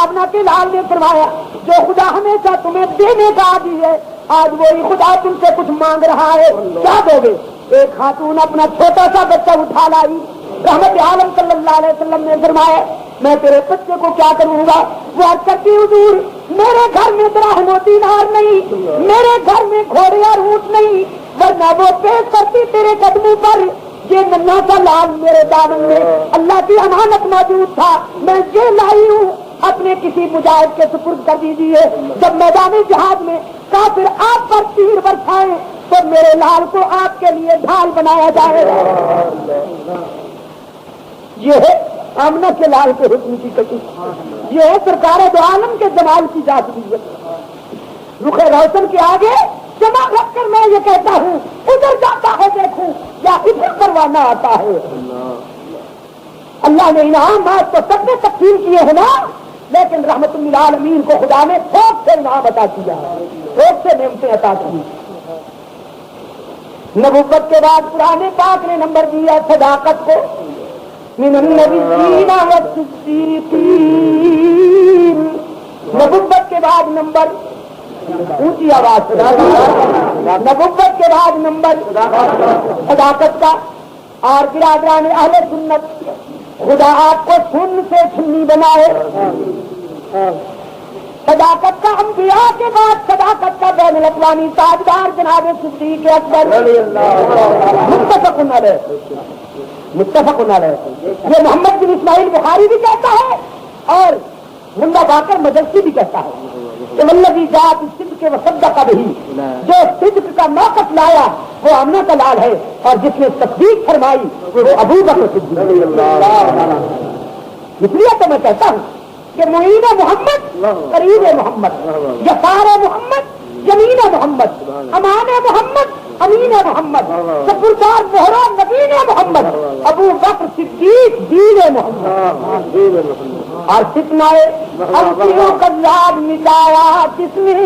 آمنہ کے لال نے فرمایا جو خدا ہمیشہ تمہیں دینے کا عادی ہے آج وہی خدا تم سے کچھ مانگ رہا ہے کیا دو گے. ایک خاتون اپنا چھوٹا سا بچہ اٹھا لائی. رحمت عالم صلی اللہ علیہ وسلم نے فرمایا میں تیرے بچے کو کیا کروں گا. وہ کرتی حضور میرے گھر میں دراہم و دینار نہیں میرے گھر میں گھوڑے اور اونٹ نہیں ورنہ وہ پیش کرتی تیرے قدموں پر. یہ ننھا سا لال میرے دامن میں اللہ کی امانت موجود تھا میں یہ لائی ہوں اپنے کسی مجاہد کے سپرد کر دیجیے. جب میدان جہاد میں کافر آپ پر تیر برسائیں تو میرے لال کو آپ کے لیے ڈھال بنایا جائے گا. یہ ہے آمنہ کے لال کے حکم کی کشش. یہ ہے سرکار دو عالم کے جمال کی جاذبیت. رخ روشن کے آگے جمع رکھ کر میں یہ کہتا ہوں ادھر جاتا ہے دیکھوں یا ادھر کروانا آتا ہے. اللہ نے انعامات تو سب نے تقسیم کیے ہیں نا لیکن رحمت للعالمین کو خدا نے تھوک سے انعام عطا کیا تھوک سے نعمتیں عطا کی. نبوت کے بعد قرآن پاک نے نمبر دیا صداقت کو من النبیین والصدیقین. نبوت کے بعد نمبر اونچی آواز نبوت کے بعد نمبر صداقت کا. اور برادران اہل سنت خدا آپ کو سن سے سنی بنائے. صداقت کا انبیاء کے بعد صداقت کا بین الاقوامی تاجدار جناب صدیق اکبر متفق علیہ. یہ محمد بن اسماعیل بخاری بھی کہتا ہے اور ملا باقر مدرسی بھی کہتا ہے کہ والذی ذات صدق و صدق به جو صدق کا موقف لایا وہ آمنہ کا لال ہے اور جس نے تصدیق فرمائی وہ ابو بکر صدیق. اس لیے تو میں کہتا ہوں کہ معین محمد قریب محمد یسار محمد یمین محمد امان محمد امین محمد سپردار مہرا نبین محمد ابو بکر صدیق دین محمد. اور کتنا امتیوں کا یاد مٹایا کس نے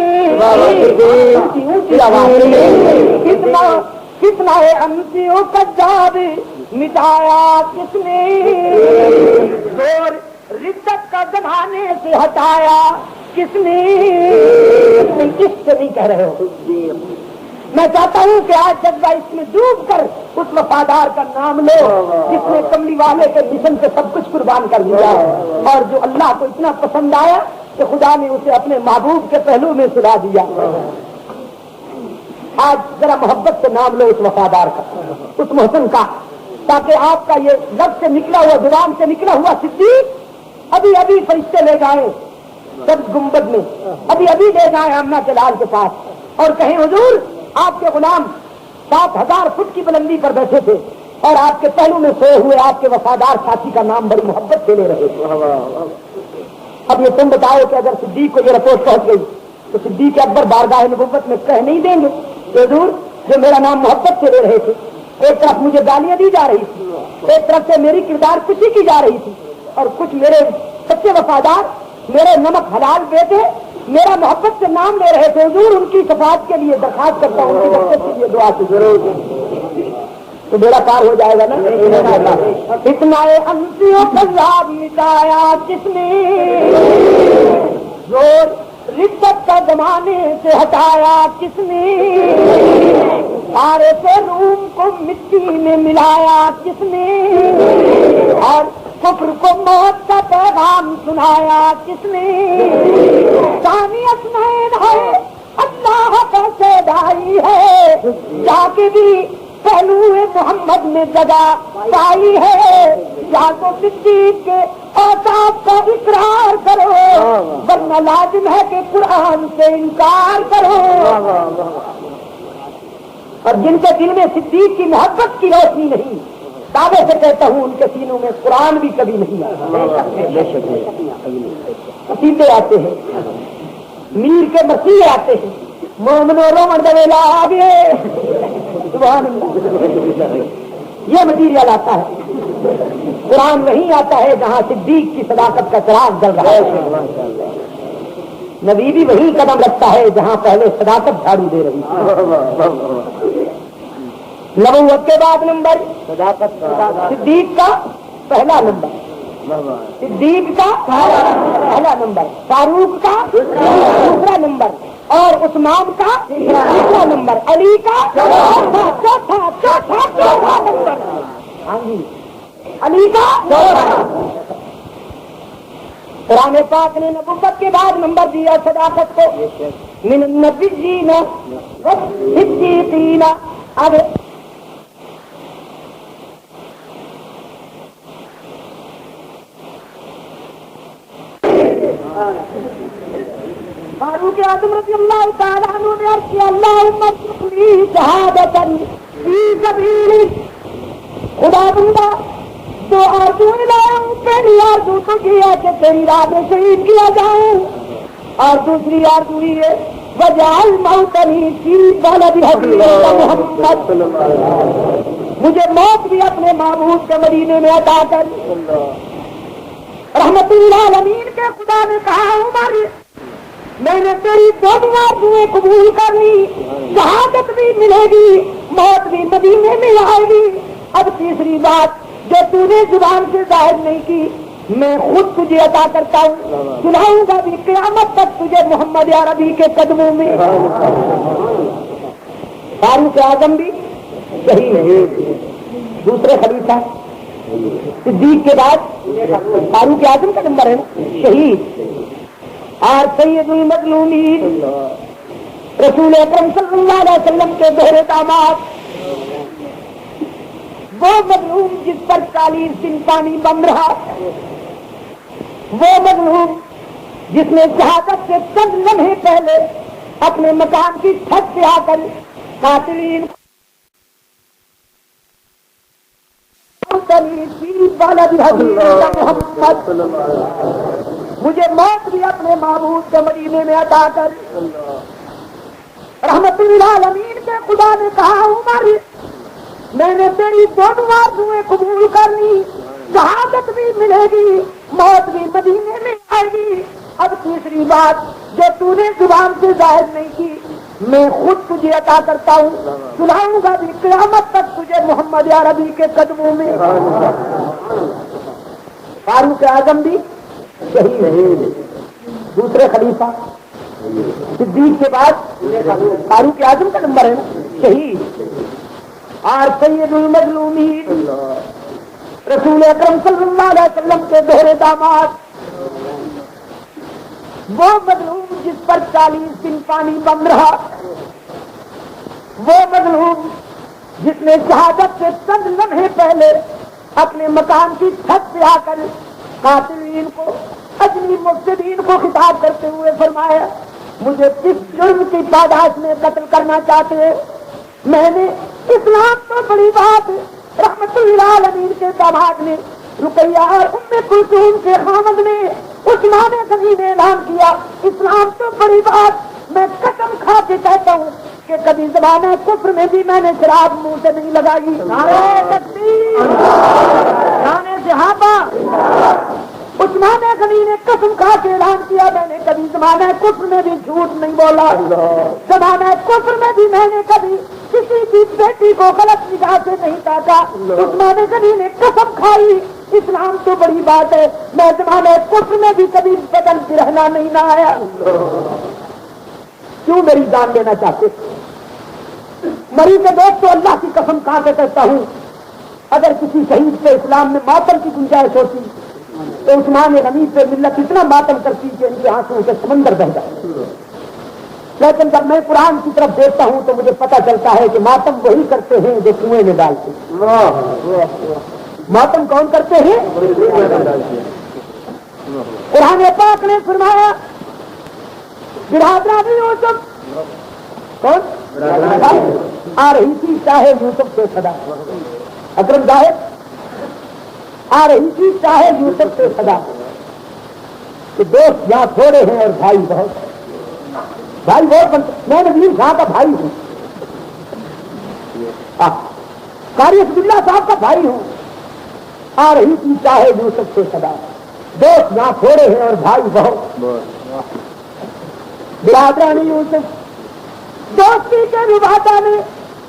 کتنا ہے امتیوں کا یاد مٹایا کس نے ردت کا زمانے سے ہٹایا کس نے. کس سے نہیں کہہ رہے ہو. میں چاہتا ہوں کہ آج جذبہ اس میں ڈوب کر اس وفادار کا نام لو جس نے کملی والے کے مشن سے سب کچھ قربان کر دیا اور جو اللہ کو اتنا پسند آیا کہ خدا نے اسے اپنے محبوب کے پہلو میں سلا دیا. آج ذرا محبت سے نام لو اس وفادار کا اس محسن کا تاکہ آپ کا یہ لفظ سے نکلا ہوا زبان سے نکلا ہوا صدیق ابھی ابھی فرشتے لے جائیں سب گنبد میں ابھی ابھی لے جائیں آمنہ کے لال کے پاس اور کہیں حضور آپ کے غلام 7,000 فٹ کی بلندی پر بیٹھے تھے اور آپ کے پہلو میں سوئے ہوئے آپ کے وفادار ساتھی کا نام بڑی محبت سے لے رہے تھے. اب یہ تم بتاؤ کہ اگر صدیق کو یہ رپورٹ پہنچ گئی تو صدیق اکبر بارگاہ نبوت میں کہہ نہیں دیں گے کہ حضور جو میرا نام محبت سے لے رہے تھے, ایک طرف مجھے گالیاں دی جا رہی تھی, ایک طرف سے میری کردار کشی کی جا رہی تھی, اور کچھ میرے سچے وفادار میرے نمک حلال بیٹے میرا محبت سے نام لے رہے تھے, حضور ان کی شفاعت کے لیے درخواست کرتا ہوں, ان کی برکت کے لیے دعا کی ضرور تو بیڑا پار ہو جائے گا نا. اتنا انسیوں کذاب مٹایا کس نے, زور رشت کا زمانے سے ہٹایا کس نے, سارے سے روم کو مٹی میں ملایا کس نے, اور کفر کو موت کا پیغام سنایا کس نے. ثانی اسنین ہے اللہ کا شہدائی ہے, جا کے بھی پہلو محمد نے جگہ پائی ہے, یا تو صدیق کے اوصاف کا اقرار کرو ورنہ لازم ہے کہ قرآن سے انکار کرو. اور جن کے دل میں صدیق کی محبت کی روشنی نہیں, دعوے سے کہتا ہوں ان کے سینوں میں قرآن بھی کبھی نہیں آتا. قصیدے آتے ہیں, میر کے مسیح آتے ہیں, مومنو رومن دویلا آگے سبحان اللہ, یہ مٹیریل آتا ہے. قرآن وہیں آتا ہے جہاں صدیق کی صداقت کا چراغ جل رہا ہے. نبی بھی وہیں قدم رکھتا ہے جہاں پہلے صداقت جھاڑو دے رہی ہے. نبوت کے بعد نمبر صدیق کا پہلا نمبر, صدیق کا پہلا نمبر, فاروق کا دوسرا نمبر, اور عثمان کا تیسرا نمبر, علی کا چوتھا نمبر. ہاں جی, علی کا قرآن پاک نے نبوت کے بعد نمبر دیا صداقت کو, من النبیین والصدیقین. آگے فاروق اعظم رضی اللہ تعالیٰ عنہ نے عرض کیا اللہم ارزق لی شہادۃ فی سبیلک. خدا بندہ دو آرزو لاؤں, پہلی آرزو تو کیا کہ تیری راہ میں شہید کیا جاؤں, اور دوسری آرزو یہ وجعل موتنی فی بلد حبیبک محمد, مجھے موت بھی اپنے معبود کے مدینے میں عطا کر. رحمت للعالمین کے خدا نے کہا عمر میں نے تیری دونوں آرزویں قبول کر لی, شہادت بھی ملے گی, موت بھی مدینے میں آئے گی. اب تیسری بات جو تو نے زبان سے ظاہر نہیں کی میں خود تجھے عطا کرتا ہوں, سناؤں گا بھی قیامت تک تجھے محمد عربی کے قدموں میں. فاروق اعظم بھی صحیح ہے, دوسرے خلیفہ صدیق کے بعد فاروق اعظم کا نمبر ہے شہید. اور سید المظلومین رسول اکرم صلی اللہ علیہ وسلم کے دوہرے داماد, وہ مظلوم جس پر 40 دن پانی بند رہا, وہ مظلوم جس نے شہادت سے چند لمحے پہلے اپنے مکان کی چھت سے آ کر قاتلین محمد, مجھے موت بھی اپنے معبود کے مدینے میں عطا کر. رحمت للعالمین کے خدا نے کہا عمر میں نے تیری دونوں آرزویں قبول کر لی, شہادت بھی ملے گی, موت بھی مدینے میں آئے گی. اب تیسری بات جو تو نے زبان سے ظاہر نہیں کی میں خود تجھے عطا کرتا ہوں, سناؤں گا بھی قیامت تک تجھے محمد عربی کے قدموں میں. فاروق اعظم بھی صحیح ہے, دوسرے خلیفہ صدیق کے بعد فاروق اعظم کا نمبر ہے شہید. اور سید المظلومین رسول اکرم صلی اللہ علیہ وسلم کے دوہرے داماد, وہ مظلوم جس پر 40 دن پانی بند رہا, وہ مظلوم جس نے شہادت سے چند لمحے پہلے اپنے مکان کی چھت سے آ کر قاتلین کو اجنبی مفسدین کو خطاب کرتے ہوئے فرمایا مجھے کس جرم کی پاداش میں قتل کرنا چاہتے ہو؟ میں نے اسلام تو بڑی بات، رحمت للعالمین کے داماد نے، رقیہ اور ام کلثوم کے خامد نے، عثمان غنی نے اعلان کیا اسلام تو بڑی بات۔ میں قسم کھا کے کہتا ہوں کہ کبھی زمانہ کفر میں بھی میں نے شراب منہ سے نہیں لگائی۔ نعرہ تکبیر، نعرہ صحابہ۔ عثمان غنی نے قسم کھا کے اعلان کیا میں نے کبھی زمانہ کفر میں بھی جھوٹ نہیں بولا، زمانہ کفر میں بھی میں نے کبھی کسی کی بیٹی کو غلط نگاہ سے نہیں کاٹا۔ عثمان غنی نے قسم کھائی اسلام تو بڑی بات ہے، میں زمانہ کفر میں بھی کبھی بدن گرہنا نہیں نہ آیا۔ کیوں میری جان لینا چاہتے؟ مری کے دوست تو اللہ کی قسم کھا کے کہتا ہوں اگر کسی شہید پہ اسلام میں ماتم کی گنجائش ہوتی تو عثمان غنی پہ ملت اتنا ماتم کرتی کہ ان کے آنسوؤں سے سمندر بہہ جائے۔ لیکن جب میں قرآن کی طرف دیکھتا ہوں تو مجھے پتہ چلتا ہے کہ ماتم وہی کرتے ہیں جو کنویں میں ڈالتے ہیں۔ ماتم کون کرتے ہیں؟ قرآن پاک نے فرمایا برادران یوسف، کون آ رہی تھی چاہے یوسف سے صدا، اکرم ظاہر آ رہی تھی چاہے یوسف سے صدا، کہ دوست یہاں تھوڑے ہیں اور بھائی بہت، بھائی بہت بنتے۔ میں نظیر شاہ کا بھائی ہوں، قاری اسداللہ صاحب کا بھائی ہوں۔ آ رہی تھی چاہے یوسف سے صدا، دوست یہاں تھوڑے ہیں اور بھائی بہت، برادران یوسف دوستی کے نبھاتا نے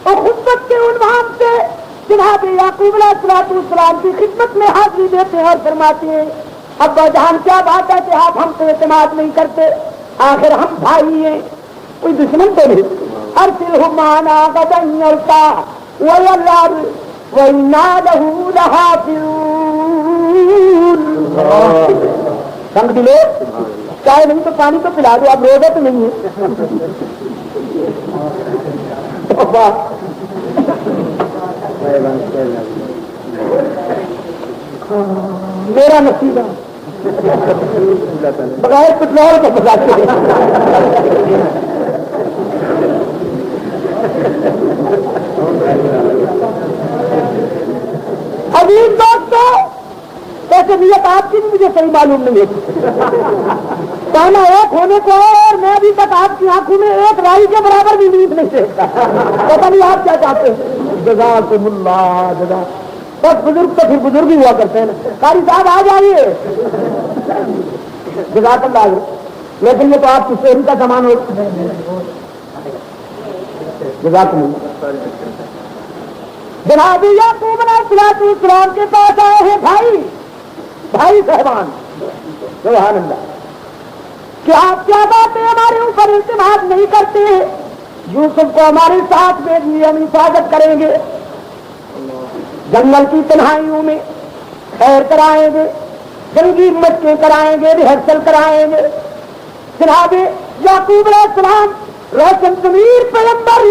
اور خدمت کے عنوان سے جناب یعقوب علیہ السلام کی خدمت میں حاضری دیتے ہیں اور فرماتے ہیں ابا جان کیا بات ہے کہ آپ ہم کو اعتماد نہیں کرتے، آخر ہم بھائی ہیں، کوئی دشمن تو نہیں۔ ارسلہ معنا غدا یلقا ویلعب وإنا له لحافظون۔ سمجھ لو، چائے نہیں تو پانی تو پلا دو، اب روزہ تو نہیں ہے۔ میرا نصیبہ بغیر پٹرول کے بتاتے ہیں۔ عزیز دوستو، ایسے نیت آپ کی بھی مجھے صحیح معلوم نہیں ہے، کہنا ایک ہونے کو اور میں ابھی تک آپ کی آنکھوں میں ایک رائی کے برابر بھی نیت نہیں دیکھتا، پتہ نہیں آپ کیا چاہتے ہیں۔ جزاکم اللہ جزا، بس بزرگ تو پھر بزرگ ہی ہوا کرتے ہیں نا، قاری صاحب آ جائیے، جزاک اللہ۔ لیکن یہ تو آپ کی شہری کا سامان ہو، جزاکم اللہ۔ جناب یعقوب علیہ السلام کے پاس آئے ہیں بھائی صاحبان، سبحان اللہ، کہ آپ کیا باتیں ہمارے اوپر اعتماد نہیں کرتے؟ یوسف کو ہمارے ساتھ بھیجیے، ہم حفاظت کریں گے، جنگل کی تنہائیوں میں خیر کرائیں گے، جنگی مشقیں کرائیں گے، ریہرسل کرائیں گے۔ جناب یعقوب علیہ السلام روشن ضمیر پیغمبر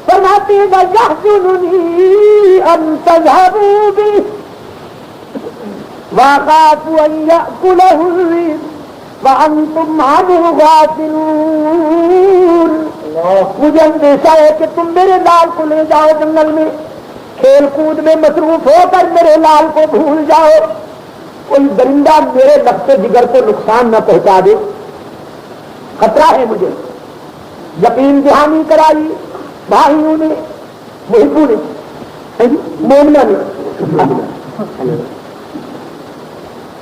فرماتے ہیں یحزننی ان تذهبوا بی وَأَخَافُ أَن يَأْكُلَهُ الذِّئْبُ وَأَنتُمْ عَنْهُ غَافِلُونَ۔ مجھے اندیشہ ہے کہ تم میرے لال کو لے جاؤ جنگل میں، کھیل کود میں مصروف ہو کر میرے لال کو بھول جاؤ، کوئی درندہ میرے لفظ جگر کو نقصان نہ پہنچا دے، خطرہ ہے مجھے۔ یقین دہانی کرائی بھائیوں نے، محبوں نے، مومنہ نے،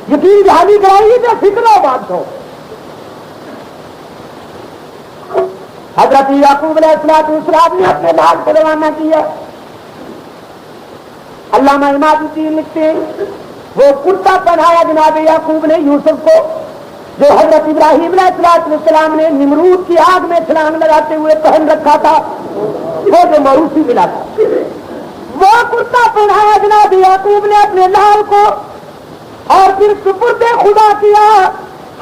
یقین دہانی کرائی کہ فکر و بات ہو۔ حضرت یعقوب علیہ السلام نے اپنے لال کو روانہ کیا۔ علامہ عماد الدین لکھتے ہیں وہ کرتا پہنایا جناب یعقوب نے یوسف کو، جو حضرت ابراہیم علیہ السلام نے نمرود کی آگ میں چھلانگ لگاتے ہوئے پہن رکھا تھا، وہ جو موروثی ملا تھا، وہ کرتا پہنایا جناب یعقوب نے اپنے لال کو، اور پھر سپرد خدا کیا۔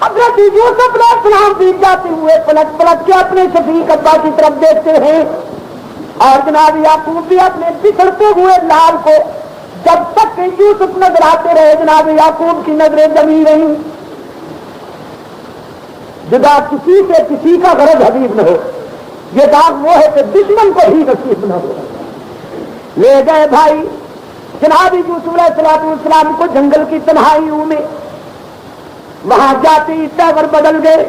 حضرت یوسف علیہ السلام بھی جاتے ہوئے پلٹ پلٹ کے اپنے شفیق ابا کی طرف دیکھتے ہیں، اور جناب یعقوب بھی اپنے بچھڑتے ہوئے لال کو، جب تک کہ یوسف نظر آتے رہے جناب یعقوب کی نظریں جمی رہیں۔ جدا کسی سے کسی کا غرض حبیب نہ ہو، یہ داغ وہ ہے کہ دشمن کو بھی نصیب نہ ہو۔ لے گئے بھائی جناب یوسف علیہ السلام کو جنگل کی تنہائیوں میں، وہاں جاتے ہی تیور بدل گئے۔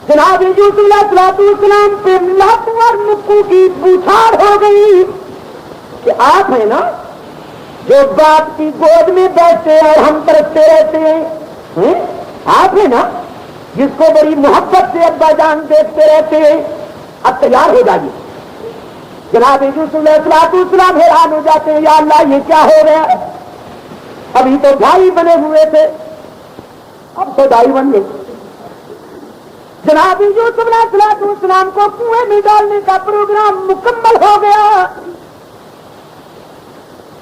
جناب یوسف علیہ السلام پہ لاکھوں اور نکو کی بوچھاڑ ہو گئی کہ آپ ہیں نا جو باپ کی گود میں بیٹھتے اور ہم ترستے رہتے ہیں، آپ ہیں نا جس کو بڑی محبت سے ابا جان دیکھتے رہتے ہیں، اب تیار ہو جائیے۔ جناب یوسف علیہ السلام حیران ہو جاتے ہیں، یا اللہ یہ کیا ہو گیا، ابھی تو بھائی بنے ہوئے تھے اب تو دائی بن گئے۔ جناب یوسف علیہ السلام کو کنویں میں ڈالنے کا پروگرام مکمل ہو گیا۔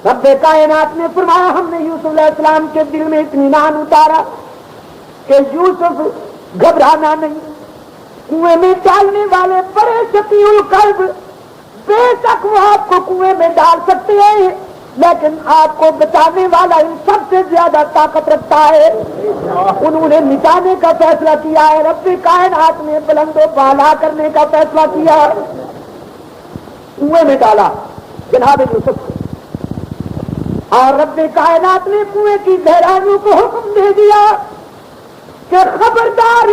رب کائنات نے فرمایا ہم نے یوسف علیہ السلام کے دل میں اطمینان اتارا کہ یوسف گھبرانا نہیں، کنویں میں ڈالنے والے بڑے شقی القلب بے شک وہ آپ کو کنویں میں ڈال سکتے ہیں، لیکن آپ کو بچانے والا ان سب سے زیادہ طاقت رکھتا ہے۔ انہوں نے مٹانے کا فیصلہ کیا ہے، رب کائنات نے بلند و بالا کرنے کا فیصلہ کیا، کنویں میں ڈالا جناب یوسف، اور رب کائنات نے کنویں کی گہرائیوں کو حکم دے دیا کہ خبردار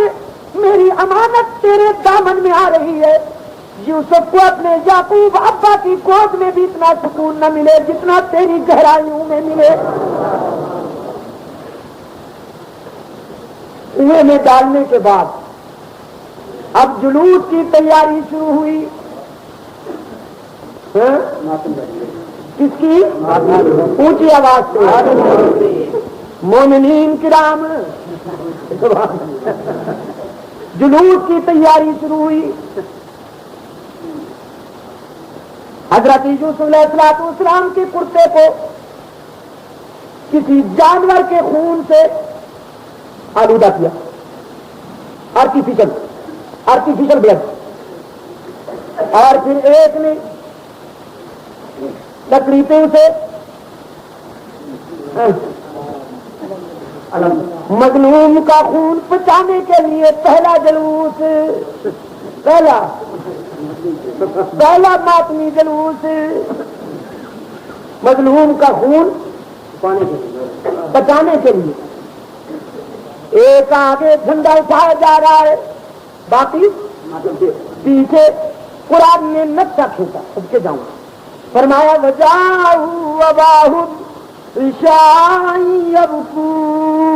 میری امانت تیرے دامن میں آ رہی ہے۔ یوسف کو اپنے یعقوب ابا کی گود میں بھی اتنا سکون نہ ملے جتنا تیری گہرائیوں میں ملے۔ کنویں میں ڈالنے کے بعد اب جلوس کی تیاری شروع ہوئی، کس کی؟ اونچی آواز سے مومنین کرام، جلوس کی تیاری شروع ہوئی۔ حضرت یوسف علیہ السلام کے کرتے کو کسی جانور کے خون سے آلودہ کیا، آرٹیفیشل بلڈ، اور پھر ایک نے تکلیفوں سے مظلوم کا خون بچانے کے لیے پہلا جلوس، پہلا ماتمی جلوس، مظلوم کا خون بچانے کے لیے ایک آگے جھنڈا اٹھایا جا رہا ہے، باقی پیچھے۔ قرآن نے نقشہ کھینچا، سب کے جاؤں فرمایا وجاؤ اباہم عشاء یبکون،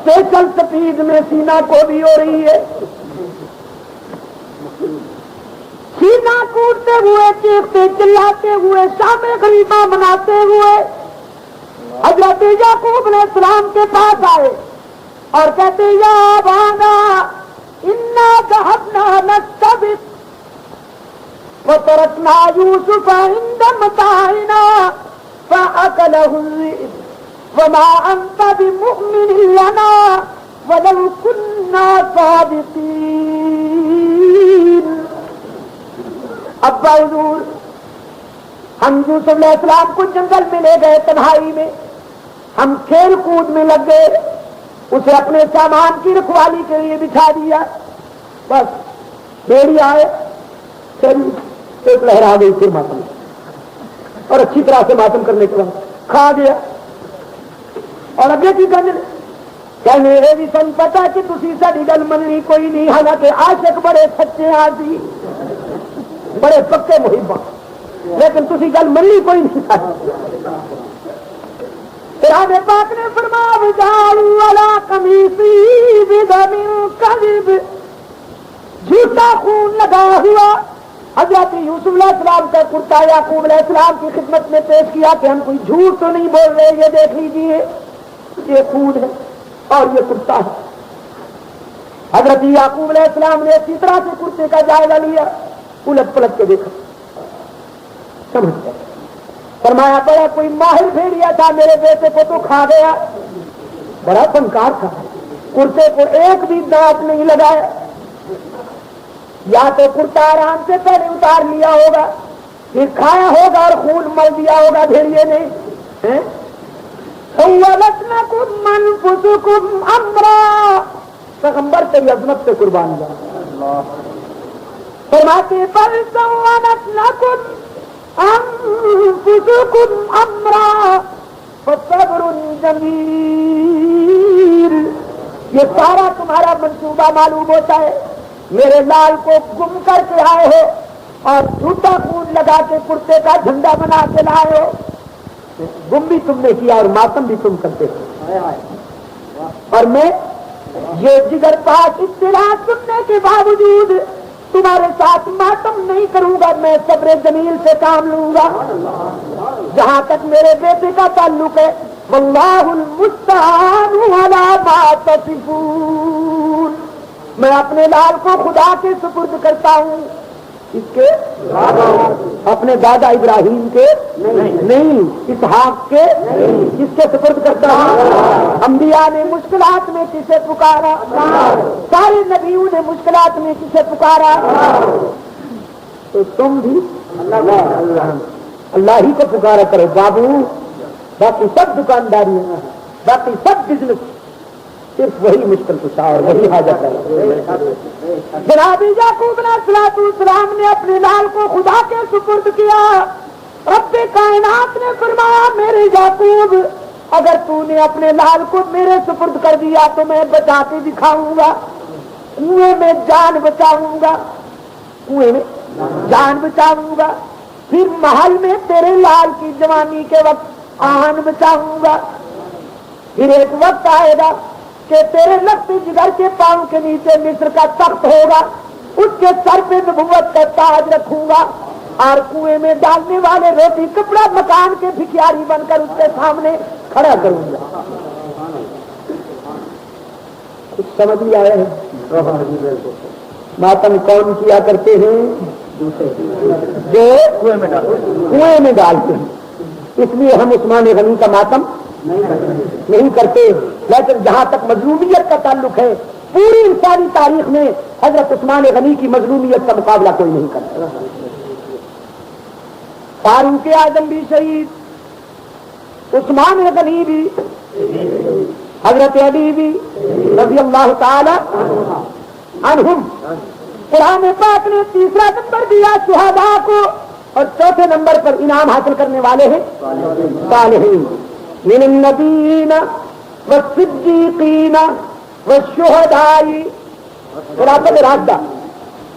اسپیشل سپیڈ میں سینا کو بھی ہو رہی ہے، سینا کوٹتے ہوئے، چیختے چلاتے ہوئے، شام غریبہ مناتے ہوئے حضرت یعقوب علیہ السلام کے پاس آئے اور کہتے یا ابانا انا ذهبنا نستبق وتركنا يوسف عند متاعنا فأكله الذئب وما أنت بمؤمن لنا ولو كنا صادقين۔ ابا حضور ہم یوسف علیہ السلام کو جنگل میں لے گئے، تنہائی میں ہم کھیل کود میں لگ گئے، اسے اپنے سامان کی رکھوالی کے لیے بچھا دیا، بس بھیڑی آئے ایک لہر آ گئی، پھر ماتم، اور اچھی طرح سے ماتم کرنے کے بعد کھا گیا۔ اور اگے کی کہنے یہ بھی سن پتا کہ تسی ساری گل مننی کوئی نہیں، حالانکہ عاشق بڑے سچے آدمی، بڑے پکے محبہ، لیکن تسی گل مننی کوئی نہیں۔ قرآن پاک نے فرمایا وجعلوا علی قمیصی بدم کذب، جھوٹا خون لگا ہوا۔ حضرت یوسف علیہ السلام کا کرتا یعقوب علیہ السلام کی خدمت میں پیش کیا کہ ہم کوئی جھوٹ تو نہیں بول رہے، یہ دیکھ لیجیے یہ خون ہے اور یہ کرتا ہے۔ حضرت یعقوب علیہ السلام نے اسی طرح سے کرتے کا جائزہ لیا، الٹ پلٹ کے دیکھا، سمجھ گئے، فرمایا بڑا کوئی ماہر بھیڑیا تھا، میرے بیٹے کو تو کھا گیا، بڑا فنکار تھا، کرتے کو ایک بھی دانت نہیں لگایا، یا تو کرتا آرام سے پہلے اتار لیا ہوگا، پھر کھایا ہوگا اور خون مل دیا ہوگا بھیڑیے نے، سولت لکم انفسکم امرا، پیغمبر تیری عظمت پہ قربان جاؤ. فرماتے بل سولت لکم انفسکم امرا فصبر جمیل. یہ سارا تمہارا منصوبہ معلوم ہوتا ہے. میرے لال کو گم کر کے آئے ہو اور جھوٹا خون لگا کے کرتے کا جھنڈا بنا کے لائے ہو. گم بھی تم نے کیا اور ماتم بھی تم کرتے ہو. اور میں یہ جگر پاس اطلاع سننے کے باوجود تمہارے ساتھ ماتم نہیں کروں گا. میں صبر جمیل سے کام لوں گا. جہاں تک میرے بیٹے کا تعلق ہے واللہ المستعان علی ما تصفون، میں اپنے لال کو خدا کے سپرد کرتا ہوں. اس کے اپنے دادا ابراہیم کے نہیں، اسحاق کے کس کے سپرد کرتا ہوں؟ انبیاء نے مشکلات میں کسے پکارا؟ سارے نبیوں نے مشکلات میں کسے پکارا؟ تو تم بھی اللہ ہی کو پکارا کرو بابو. باقی سب دکانداری ہے، باقی سب بزنس، صرف وہی مشکل کشا اور وہی حاجت ہے. جناب یعقوب علیہ السلام نے اپنے لال کو خدا کے سپرد کیا. رب کائنات نے فرمایا میرے یعقوب اگر تو نے اپنے لال کو میرے سپرد کر دیا تو میں بچا کے دکھاؤں گا. کنویں میں جان بچاؤں گا، کنویں میں جان بچاؤں گا. پھر محل میں تیرے لال کی جوانی کے وقت آہن بچاؤں گا. پھر ایک وقت آئے گا کہ تیرے لگتے جگر کے پاؤں کے نیچے مصر کا تخت ہوگا، اس کے سر پہ نبوت کا تاج رکھوں گا اور کنویں میں ڈالنے والے روٹی کپڑا مکان کے بھکیاری بن کر اس کے سامنے کھڑا کروں گا. کچھ سمجھ نہیں آیا ہے؟ ماتم کون کیا کرتے ہیں؟ جو کنویں میں ڈالتے ہیں. اس لیے ہم عثمان غنی کا ماتم نہیں کرتے. لیکن جہاں تک مظلومیت کا تعلق ہے پوری انسانی تاریخ میں حضرت عثمان غنی کی مظلومیت کا مقابلہ کوئی نہیں کرتا. فاروق اعظم بھی شہید، عثمان غنی بھی، حضرت علی بھی رضی اللہ تعالی عنہم. قرآن پاک نے تیسرا نمبر دیا شہداء کو اور چوتھے نمبر پر انعام حاصل کرنے والے ہیں صالحین. من النبیین والصدیقین والشہداء. خلافت راشدہ،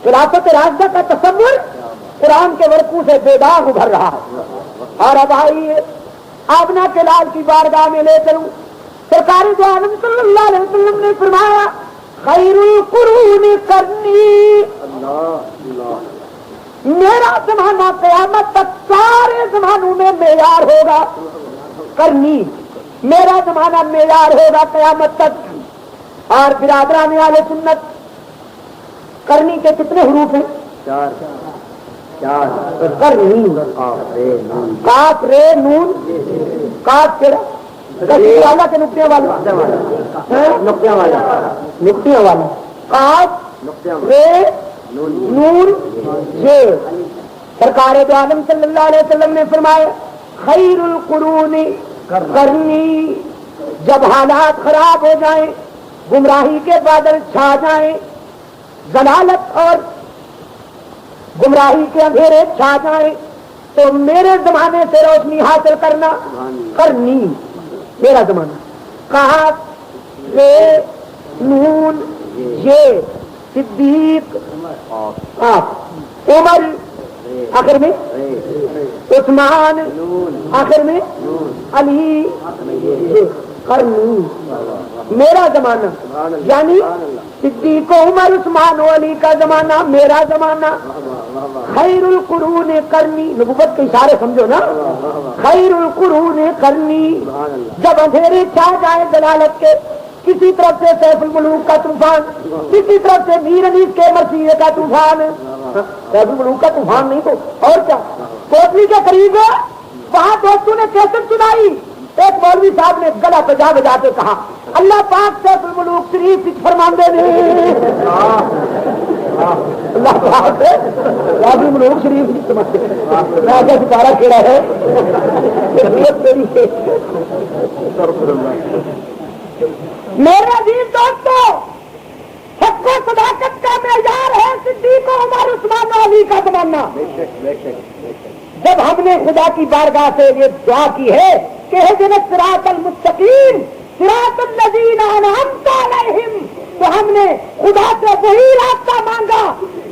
خلافت راشدہ کا تصور قرآن کے ورقوں سے بے داغ ابھر رہا ہے. اور اب آئیے آمنہ کے لال کی بارگاہ میں لے چلوں. سرکار دو عالم صلی اللہ علیہ وسلم نے فرمایا خیر القرون قرنی، میرا زمانہ قیامت تک سارے زمانوں میں معیار ہوگا. کرنی، میرا زمانہ معیار ہوگا قیامت تک. اور برادران اہل سنت، کرنی کے کتنے حروف ہیں؟ چار. کرنی، کاف رے نون. کاف کیڑا؟ کثیر والا کے نقطے والا؟ نقطیاں والا. کاف رے نون یہ. سرکار دو عالم صلی اللہ علیہ وسلم نے فرمایا خیر القرون قرنی. جب حالات خراب ہو جائیں، گمراہی کے بادل چھا جائیں، ضلالت اور گمراہی کے اندھیرے چھا جائیں تو میرے زمانے سے روشنی حاصل کرنا. قرنی میرا زمانہ. کہا رے نون یہ. صدیق، عمر آخر میں، عثمان آخر میں، علی. قرنی میرا زمانہ، یعنی صدیق عمر عثمان و علی کا زمانہ میرا زمانہ. خیر القرون قرنی، نبوت کے اشارے سمجھو نا. خیر القرون قرنی. جب اندھیرے چھا جائے ضلالت کے، کسی طرف سے سیف الملوک کا طوفان، کسی طرف سے میر انیس کے مرثیے کا طوفان. سیف الملوک کا طوفان نہیں تو اور کیا. کوٹلی کے قریب وہاں دوستوں نے کیسٹ سنائی. ایک مولوی صاحب نے گلا بجا بجا کے کہا اللہ پاک سیف الملوک شریف فرماندے نے اللہ پاک راضی ملوک شریف نہیں سمجھتے میں کیا سپارہ کھیڑا ہے میرے عزیز دوستو حق و صداقت کا معیار ہے صدیق و عمر عثمان و علی کا زمانہ. جب ہم نے خدا کی بارگاہ سے یہ دعا کی ہے کہ اہدنا الصراط المستقیم صراط الذین انعمت علیہم، تو ہم نے خدا سے وہی راستہ مانگا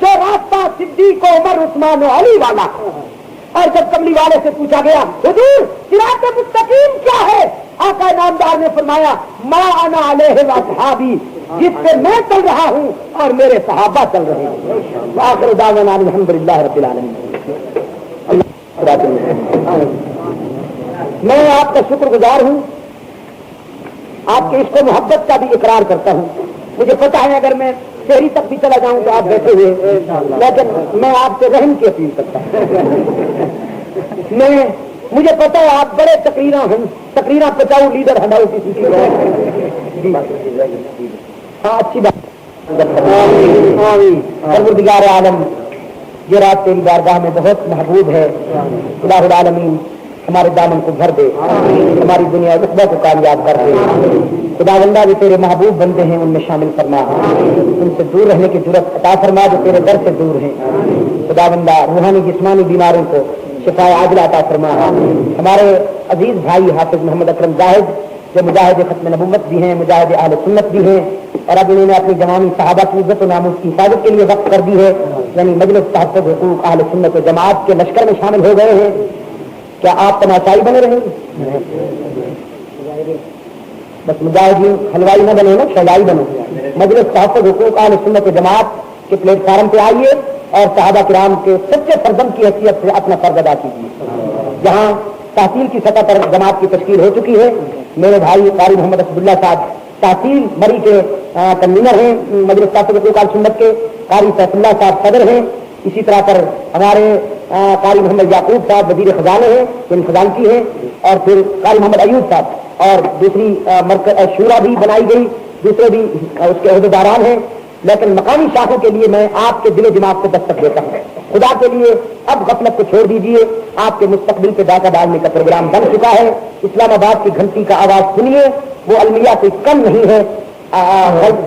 جو راستہ صدیق و عمر عثمان و علی والا. اور جب کملی والے سے پوچھا گیا حضور صراط مستقیم کیا ہے، آقا نامدار نے فرمایا ما انا علیہ واصحابی، جس پہ میں چل رہا ہوں اور میرے صحابہ چل رہے ہیں. وآخر دعوانا الحمدللہ رب العالمین. میں آپ کا شکر گزار ہوں، آپ کے عشق و محبت کا بھی اقرار کرتا ہوں. مجھے پتا ہے اگر میں شہری تک بھی چلا جاؤں تو آپ بیٹھے ہوئے، لیکن میں آپ سے رحم کی اپیل کرتا ہوں. مجھے پتا ہے آپ بڑے تقریراں پچاؤ لیڈر ہٹاؤ کسی کی. ہاں اچھی بات. پروردگار عالم یہ رات تیری بارگاہ میں بہت محبوب ہے. الہ العالمین ہمارے دامن کو بھر دے، ہماری دنیا رقبہ کو کامیاب کر دے. خداوندہ جو تیرے محبوب بندے ہیں ان میں شامل فرما، ان سے دور رہنے کی ضرورت عطا فرما جو تیرے در سے دور ہیں. خداوندہ روحانی جسمانی بیماروں کو شفا عاجلہ عطا فرما. ہمارے عزیز بھائی حافظ محمد اکرم زاہد جو مجاہد ختم نبوت بھی ہیں، مجاہد اہل سنت بھی ہیں، اور اب انہوں نے اپنی جوانی صحابہ کی عزت و ناموس کی حفاظت کے لیے وقت کر دی ہے، یعنی مجلس تحفظ حقوق اہل سنت و جماعت کے لشکر میں شامل ہو گئے ہیں. کیا آپ تماشائی بنے رہیں گے؟ بس مجاہدین حلوائی نہ بنے نا، شجائی بنو. مجلس تحفظ حقوق اہل سنت و جماعت کے پلیٹ فارم پہ آئیے اور صحابہ کرام کے سچے فرزند کی حیثیت سے اپنا فرض ادا کیجیے. جہاں تحصیل کی سطح پر جماعت کی تشکیل ہو چکی ہے، میرے بھائی قاری محمد اسد اللہ صاحب تحصیل مری کے کنوینر ہیں، مجلس تحفظ حقوق اہل سنت کے قاری فیصل اللہ صاحب صدر ہیں. اسی طرح پر ہمارے قاری محمد یعقوب صاحب وزیر خزانے ہیں، جن خزانچی ہیں، اور پھر قاری محمد ایوب صاحب، اور دوسری مرکز شورا بھی بنائی گئی، دوسرے بھی اس کے عہدیداران ہیں. لیکن مقامی شاخوں کے لیے میں آپ کے دل و دماغ کو دستک دیتا ہوں. خدا کے لیے اب غفلت کو چھوڑ دیجیے. آپ کے مستقبل پہ ڈاکہ ڈالنے کا پروگرام بن چکا ہے. اسلام آباد کی گھنٹی کا آواز سنیے، وہ المیہ سے کم نہیں ہے.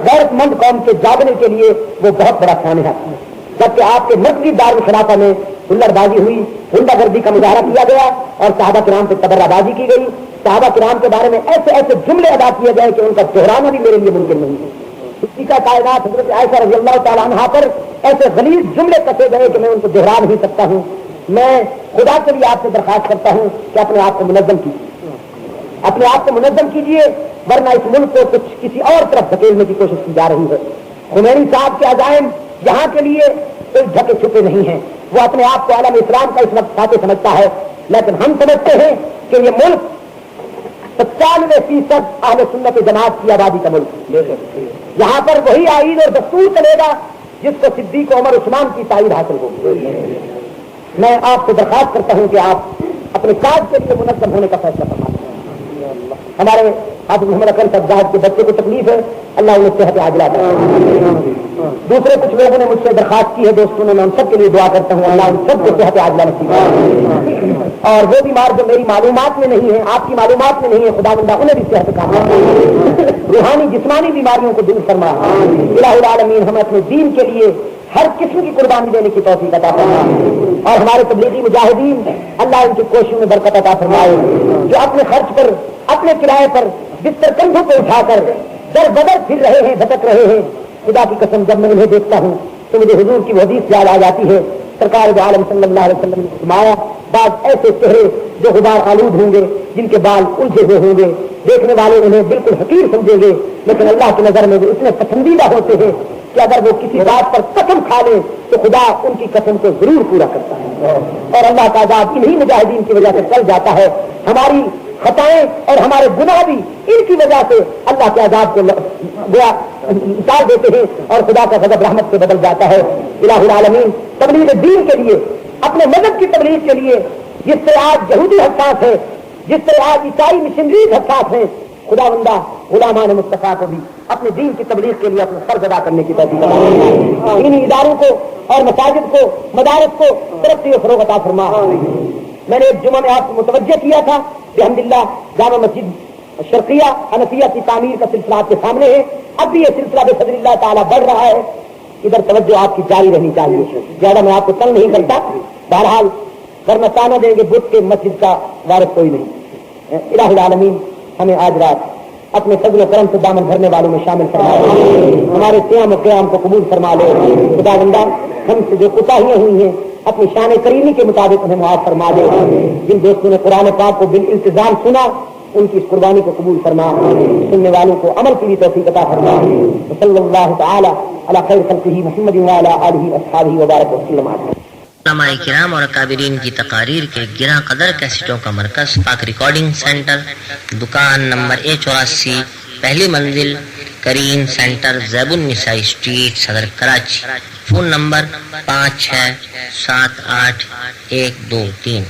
غیرت مند قوم کے جاگنے کے لیے وہ بہت بڑا سانحہ ہے. جبکہ آپ کے مرکزی دارالخلافہ میں ہلڑ بازی ہوئی، ہنڈا گردی کا مظاہرہ کیا گیا اور صحابہ کرام پہ تبرہ بازی کی گئی. صحابہ کرام کے بارے میں ایسے ایسے جملے ادا کیے گئے کہ ان کا دہرانا بھی میرے لیے ممکن نہیں ہے. اسی کا کائنات حضرت عائشہ رضی اللہ تعالیٰ عنہا پر ایسے غلیظ جملے کسے گئے کہ میں ان کو دہرا نہیں سکتا ہوں. میں خدا سے بھی آپ سے درخواست کرتا ہوں کہ اپنے آپ کو منظم کیجیے، اپنے آپ کو منظم کیجیے، ورنہ اس ملک کو کچھ کسی اور طرف دھکیلنے کی کوشش کی جا رہی ہے. خمینی صاحب کے عزائم یہاں کے لیے کوئی ڈھکے چھپے نہیں ہیں. وہ اپنے آپ کو عالم اسلام کا اس وقت فاتح سمجھتا ہے، لیکن ہم سمجھتے ہیں کہ یہ ملک 95% اہل سنت جماعت کی آبادی کا ملک. یہاں پر وہی آئین اور دستور چلے گا جس کو صدیق عمر عثمان کی تائید حاصل ہوگی. میں آپ کو درخواست کرتا ہوں کہ آپ اپنے کاج کے لیے منظم ہونے کا فیصلہ فرمائیں. ہمارے حافظ محمد اکرم صاحب زاہد کے بچے کو تکلیف ہے، اللہ انہیں صحت عاجلہ عطا فرمائے. دوسرے کچھ لوگوں نے مجھ سے درخواست کی ہے، دوستوں نے، میں ان سب کے لیے دعا کرتا ہوں اللہ ان سب کو صحت عاجلہ نصیب فرمائے. اور وہ بیمار جو میری معلومات میں نہیں ہے، آپ کی معلومات میں نہیں ہے، خداوندہ انہیں بھی صحت کاملہ، روحانی جسمانی بیماریوں کو دور فرما. الہ العالمین ہمیں اپنے دین کے لیے ہر قسم کی قربانی دینے کی توفیق عطا فرمائے. اور ہمارے تبلیغی مجاہدین اللہ ان کی کوششوں میں برکت عطا فرمائے، جو اپنے خرچ پر، اپنے کرائے پر بستر کندھوں پہ اٹھا کر در بدر پھر رہے ہیں، بھٹک رہے ہیں. خدا کی قسم جب میں انہیں دیکھتا ہوں تو مجھے حضور کی وہ حدیث یاد آ جاتی ہے. سرکار عالم صلی اللہ علیہ وسلم نے فرمایا بعض ایسے چہرے جو غبار آلود ہوں گے، جن کے بال الجھے ہوئے ہوں گے، دیکھنے والے انہیں بالکل حقیر سمجھیں گے، لیکن اللہ کی نظر میں وہ اتنے پسندیدہ ہوتے ہیں کہ اگر وہ کسی بات پر قسم کھا لیں تو خدا ان کی قسم کو ضرور پورا کرتا ہے. اور اللہ کا عذاب انہی مجاہدین کی وجہ سے چل جاتا ہے. ہماری خطائیں اور ہمارے گناہ بھی ان کی وجہ سے اللہ کے عذاب کو اتار دیتے ہیں اور خدا کا غضب رحمت سے بدل جاتا ہے. الہ العالمین تبلیغ دین کے لیے، اپنے مذہب کی تبلیغ کے لیے جس سے آج یہودی حساس ہے، جس سے آج عیسائی مشنریز حساس ہیں، خداوندہ غلامان مصطفیٰ کو بھی اپنے دین کی تبلیغ کے لیے اپنا فرض ادا کرنے کی توفیق عطا فرما. دینی اداروں کو اور مساجد کو مدارس کو ترقی و فروغ عطا فرما. میں نے ایک جمعہ میں آپ کو متوجہ کیا تھا کہ الحمدللہ جامع مسجد شرقیہ حنفیہ کی تعمیر کا سلسلہ آپ کے سامنے ہے. اب بھی یہ سلسلہ بفضل اللہ تعالیٰ بڑھ رہا ہے. ادھر توجہ آپ کی جاری رہنی چاہیے. زیادہ میں آپ کو تنگ نہیں کرتا. بہرحال ورنہ تانا دیں گے بت کے مسجد کا وارث کوئی نہیں. الہ العالمین ہمیں آج رات اپنے فضل و کرم سے دامن بھرنے والوں میں شامل فرما لے. ہمارے قیام و قیام کو قبول فرما لے. خداوندہ ہم سے جو کوتاہیاں ہوئی ہیں اپنی شان کریمی کے مطابق انہیں معاف فرما دے. جن دوستوں نے قرآن پاک کو بالالتزام سنا ان کی اس قربانی کو قبول فرما. سننے والوں کو عمل کی بھی توفیق عطا فرما. صلی اللہ تعالی علی خیر خلقہ محمد وعلی آلہ واصحابہ وبارک وسلم. علماء کرام اور اکابرین کی تقاریر کے گراں قدر کیسٹوں کا مرکز پاک ریکارڈنگ سینٹر، دکان نمبر A84، پہلی منزل، کریم سینٹر، زیب النساء اسٹریٹ، صدر کراچی. Phone number 56781223.